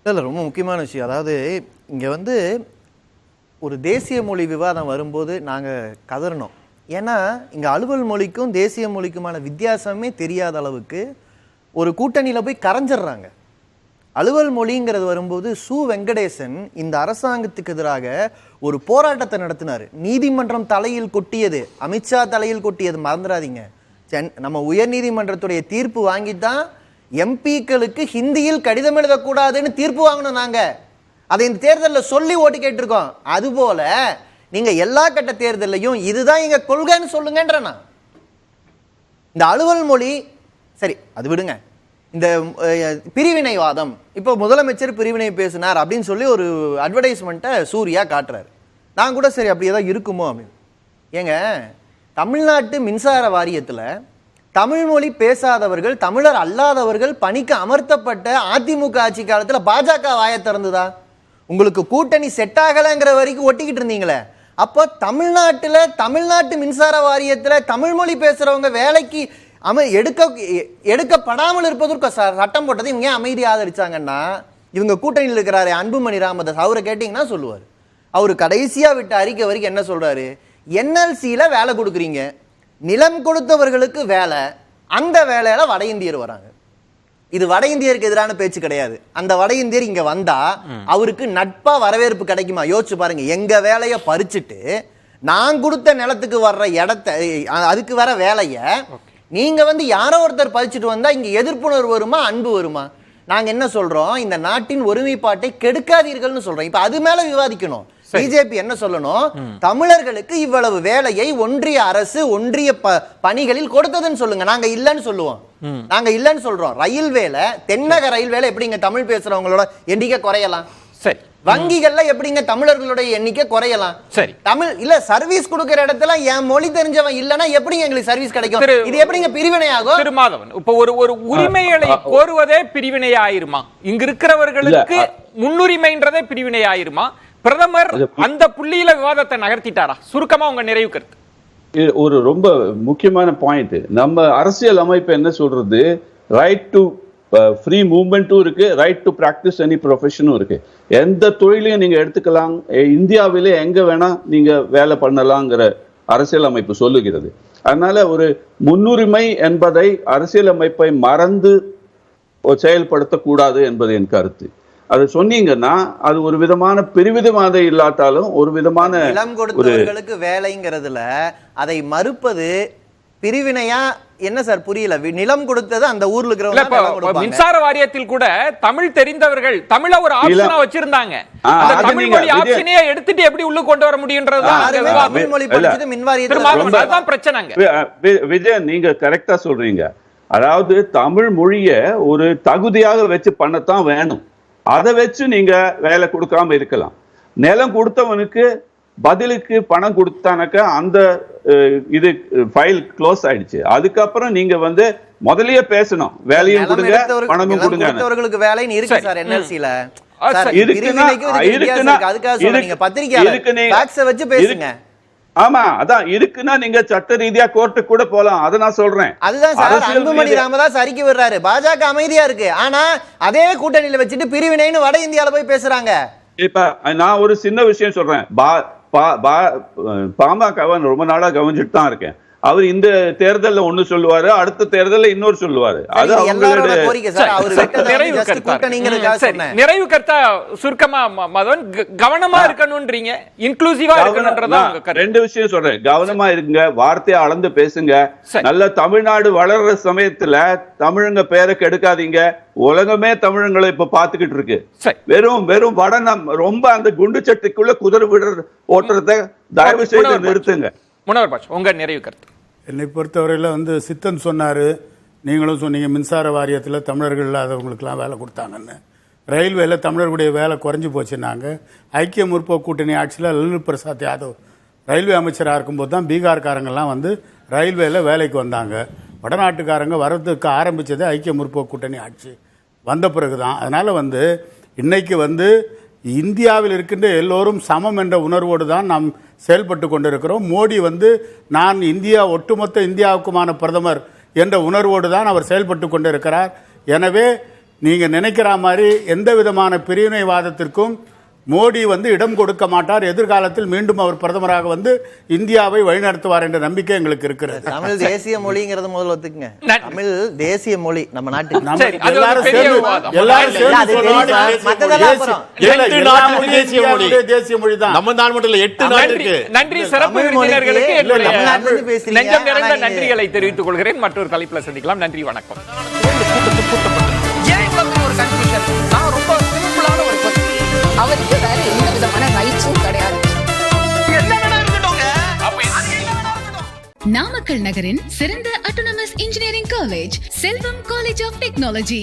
இல்ல ரொம்ப முக்கியமான விஷயம். அதாவது இங்க வந்து ஒரு தேசிய மொழி விவாதம் வரும்போது நாங்கள் கதறணும். ஏன்னா இங்கே அலுவல் மொழிக்கும் தேசிய மொழிக்குமான வித்தியாசமே தெரியாத அளவுக்கு ஒரு கூட்டணியில் போய் கரைஞ்சிடுறாங்க. அலுவல் மொழிங்கிறது வரும்போது வெங்கடேசன் இந்த அரசாங்கத்துக்கு எதிராக ஒரு போராட்டத்தை நடத்தினார். நீதிமன்றம் தலையில் கொட்டியது, அமித்ஷா தலையில் கொட்டியது மறந்துடாதீங்க. நம்ம உயர் நீதிமன்றத்துடைய தீர்ப்பு வாங்கித்தான் எம்பிக்களுக்கு ஹிந்தியில் கடிதம் எழுதக்கூடாதுன்னு தீர்ப்பு வாங்கணும். நாங்கள் அதை இந்த தேர்தலில் சொல்லி ஓட்டு கேட்டிருக்கோம். அதுபோல நீங்க எல்லா கட்ட தேர்தலையும் இதுதான் எங்க கொள்கைன்னு சொல்லுங்கன்றனா. இந்த அலுவல் மொழி சரி, அது விடுங்க. இந்த பிரிவினைவாதம், இப்போ முதலமைச்சர் பிரிவினை பேசினார் அப்படின்னு சொல்லி ஒரு அட்வர்டைஸ்மெண்ட்டை சூர்யா காட்டுறாரு. நான் கூட சரி அப்படி ஏதாவது இருக்குமோ அப்படின்னு. ஏங்க, தமிழ்நாட்டு மின்சார வாரியத்தில் தமிழ் மொழி பேசாதவர்கள், தமிழர் அல்லாதவர்கள் பணிக்கு அமர்த்தப்பட்ட அதிமுக ஆட்சி காலத்தில் பாஜக வாயை திறந்துதா? உங்களுக்கு கூட்டணி செட் ஆகலைங்கிற வரைக்கும் ஒட்டிக்கிட்டு இருந்தீங்களே. அப்போ தமிழ்நாட்டு மின்சார வாரியத்தில் தமிழ் மொழி பேசுறவங்க வேலைக்கு எடுக்கப்படாமல் இருப்பதற்கு சட்டம் போட்டது இவங்க அமைதி ஆதரிச்சாங்கன்னா, இவங்க கூட்டணியில் இருக்கிறாரு அன்புமணி ராமதாஸ், அவரை கேட்டீங்கன்னா சொல்லுவார். அவர் கடைசியா விட்ட அறிக்கை வரைக்கும் என்ன சொல்றாரு? NLC-ல வேலை கொடுக்குறீங்க, நிலம் கொடுத்தவர்களுக்கு வேலை, அந்த வேலையில வட இந்தியர் வராங்க. இது வட இந்தியருக்கு எதிரான பேச்சு கிடையாது. அந்த வட இந்தியர் இங்க வந்தா அவருக்கு நட்பா வரவேற்பு கிடைக்குமா? யோசிச்சு பாருங்க. எங்க வேலையை பறிச்சுட்டு நான் கொடுத்த நிலத்துக்கு வர்ற இடத்தை, அதுக்கு வர வேலைய நீங்க வந்து யாரோ ஒருத்தர் பறிச்சுட்டு வந்தா இங்க எதிர்ப்புணர்வு வருமா, அன்பு வருமா? நாங்க என்ன சொல்றோம்? இந்த நாட்டின் ஒருமைப்பாட்டை கெடுக்காதீர்கள்னு சொல்றோம். இப்ப அது மேல விவாதிக்கணும். பிஜேபி என்ன சொல்லணும்? தமிழர்களுக்கு இவ்வளவு வேலையை ஒன்றிய அரசு ஒன்றிய பணிகளில் கொடுத்ததுன்னு சொல்லுங்க. நாங்க இல்லன்னு சொல்லுவோம். நாங்க இல்லன்னு சொல்றோம். ரயில்வேல, தென்னக ரயில்வேல எப்படிங்க தமிழ் பேசுறவங்களோட எண்ணிக்கை குறையலாம்? சரி. வங்கிகள்ல எப்படிங்க தமிழர்களுடைய எண்ணிக்கை குறையலாம்? சரி. தமிழ் இல்ல சர்வீஸ் கொடுக்கிற இடத்துல என் மொழி தெரிஞ்சவன் இல்லனா எப்படிங்க எங்களுக்கு சர்வீஸ் கிடைக்கும்? இது எப்படிங்க பிரிவினையாகும்? திருமாதவன், இப்ப ஒரு உரிமைகளை கோருவதே பிரிவினை ஆயிருமா? இங்க இருக்கிறவர்களுக்கு முன்னுரிமைன்றதே பிரிவினை ஆயிருமா? பிரதமர் அந்த புள்ளியில விவாதத்தை நகர்த்திட்டாரா? சுருக்கமா உங்க நிறைவு கருத்து. ஒரு ரொம்ப முக்கியமான பாயிண்ட். நம்ம அரசியல் அமைப்பு என்ன சொல்றது? ரைட் டு ஃப்ரீ மூவ்மெண்ட்டும் இருக்கு, ரைட் டு பிராக்டிஸ் எனி ப்ரொஃபஷனும் இருக்கு. எந்த தொழிலையும் நீங்க எடுத்துக்கலாம், இந்தியாவிலே எங்க வேணா நீங்க வேலை பண்ணலாங்கிற அரசியல் அமைப்பு சொல்லுகிறது. அதனால ஒரு முன்னுரிமை என்பதை அரசியல் அமைப்பை மறந்து செயல்படுத்தக்கூடாது என்பது என் கருத்து. அது சொன்னீங்கன்னா அது ஒரு விதமான பெருவிதமாக இல்லாட்டாலும் ஒரு விதமான நிலம் கொடுத்தவர்களுக்கு வேலைங்கிறதுல அதை மறுப்பது பிரிவினையா என்ன சார்? புரியல. நிலம் கொடுத்தது அந்த ஊர்ல இருக்கிறவங்க. மின்சார வாரியத்தில் கூட தமிழ் தெரிந்தவர்கள் தமிழ ஒரு ஆப்ஷனா வச்சிருந்தாங்க. அந்த தமிழ் மொழி ஆப்ஷனையே எடுத்துட்டு எப்படி உள்ள கொண்டு வர முடியும்ன்றதுதான் தமிழ் மொழி படிச்சது மின் வாரியத்துல அதான் பிரச்சனைங்க. விஜய், நீங்க கரெக்டா சொல்றீங்க. அதாவது தமிழ் மொழிய ஒரு தகுதியாக வச்சு பண்ணத்தான் வேணும். அதை வச்சு நீங்க வேலை கொடுக்காம இருக்கலாம். நிலம் கொடுத்தவனுக்கு பதிலுக்கு பணம் கொடுத்தானாக்க அந்த இது ஃபைல் க்ளோஸ் ஆயிடுச்சு. அதுக்கப்புறம் நீங்க வந்து முதல்லயே பேசணும், வேலையும் கொடுங்க பணமும் கொடுங்க. வேலைன்னு இருக்கு சார் NLC-ல. ஆமா, அதான் இருக்குன்னா நீங்க சட்ட ரீதியா கோர்ட்டுக்கு கூட போலாம். அத நான் சொல்றேன். அதுதான் சார் அன்புமணி ராமதாஸ் அறிக்கை விடுறாரு. பாஜக அமைதியா இருக்கு, ஆனா அதே கூட்டணியில வச்சுட்டு பிரிவினைன்னு வட இந்தியால போய் பேசுறாங்க. இப்ப நான் ஒரு சின்ன விஷயம் சொல்றேன். பாமகவை ரொம்ப நாளா கவனிச்சுட்டு தான் இருக்கேன். அவர் இந்த தேர்தல்ல ஒண்ணு சொல்லுவாரு, அடுத்த தேர்தல்ல இன்னொரு சொல்லுவாரு. அது நிறைவு கருத்தா சுருக்கமா மதன் கவனமா இருக்கணும்ன்றீங்க, இன்க்ளூசிவா இருக்கணும்ன்றதா ரெண்டு விஷயம் சொல்றேன். கவனமா இருங்க, வார்த்தையை அளந்து பேசுங்க. நல்ல தமிழ்நாடு வளர்ற சமயத்துல தமிழுங்க பேரை கெடுக்காதீங்க. உலகமே தமிழங்களை இப்ப பாத்துக்கிட்டு இருக்கு. வெறும் வடனம் ரொம்ப அந்த குண்டு சட்டிக்குள்ள குதிரை விடுற ஓட்டுறத தயவு செய்து நிறுத்துங்க. உங்க நிறைவு கருத்து. என்னை பொறுத்தவரையில் வந்து சித்தன் சொன்னார், நீங்களும் சொன்னீங்க, மின்சார வாரியத்தில் தமிழர்கள் இல்லாதவங்களுக்கெல்லாம் வேலை கொடுத்தாங்கன்னு. ரயில்வேல தமிழர்களுடைய வேலை குறைஞ்சி போச்சுன்னாங்க. ஐக்கிய முற்போக்கு கூட்டணி ஆட்சியில் லல்லு பிரசாத் யாதவ் ரயில்வே அமைச்சராக இருக்கும்போது தான் பீகார்காரங்கெல்லாம் வந்து ரயில்வேல வேலைக்கு வந்தாங்க. வடநாட்டுக்காரங்க வரதுக்கு ஆரம்பித்தது ஐக்கிய முற்போக்கு கூட்டணி ஆட்சி வந்த பிறகு தான். அதனால் வந்து இன்னைக்கு வந்து இந்தியாவில் இருக்கின்ற எல்லோரும் சமம் என்ற உணர்வோடு தான் நாம் செயல்பட்டு கொண்டிருக்கிறோம். மோடி வந்து நான் இந்தியா ஒட்டுமொத்த இந்தியாவுக்குமான பிரதமர் என்ற உணர்வோடு தான் அவர் செயல்பட்டு கொண்டிருக்கிறார். எனவே நீங்கள் நினைக்கிற மாதிரி எந்த விதமான பிரிவினைவாதத்திற்கும் மோடி வந்து இடம் கொடுக்க மாட்டார். எதிர்காலத்தில் மீண்டும் அவர் பிரதமராக வந்து இந்தியாவை வழிநடத்துவார் என்ற நம்பிக்கை எங்களுக்கு இருக்கிறது. தமிழ் தேசிய மொழிங்கிறது முதல்ல ஒத்துக்குங்க. தமிழ் தேசிய மொழி நம்ம நாட்டுக்கு. தேசிய மொழி தான் நம்ம நாடு மட்டும் இல்ல, 8 நாட்டுக்கு. நன்றி. சிறப்பு விருந்தினர்களுக்கு நெஞ்சம் நிறைந்த நன்றிகளை தெரிவித்துக் கொள்கிறேன். மற்றொரு தலைப்புல சந்திக்கலாம். நன்றி, வணக்கம். அவருக்கு வேற எந்த விதமான ரைட்ஸும் கிடையாது. நாமக்கல் நகரின் சிறந்த autonomous engineering college Selvam college of technology.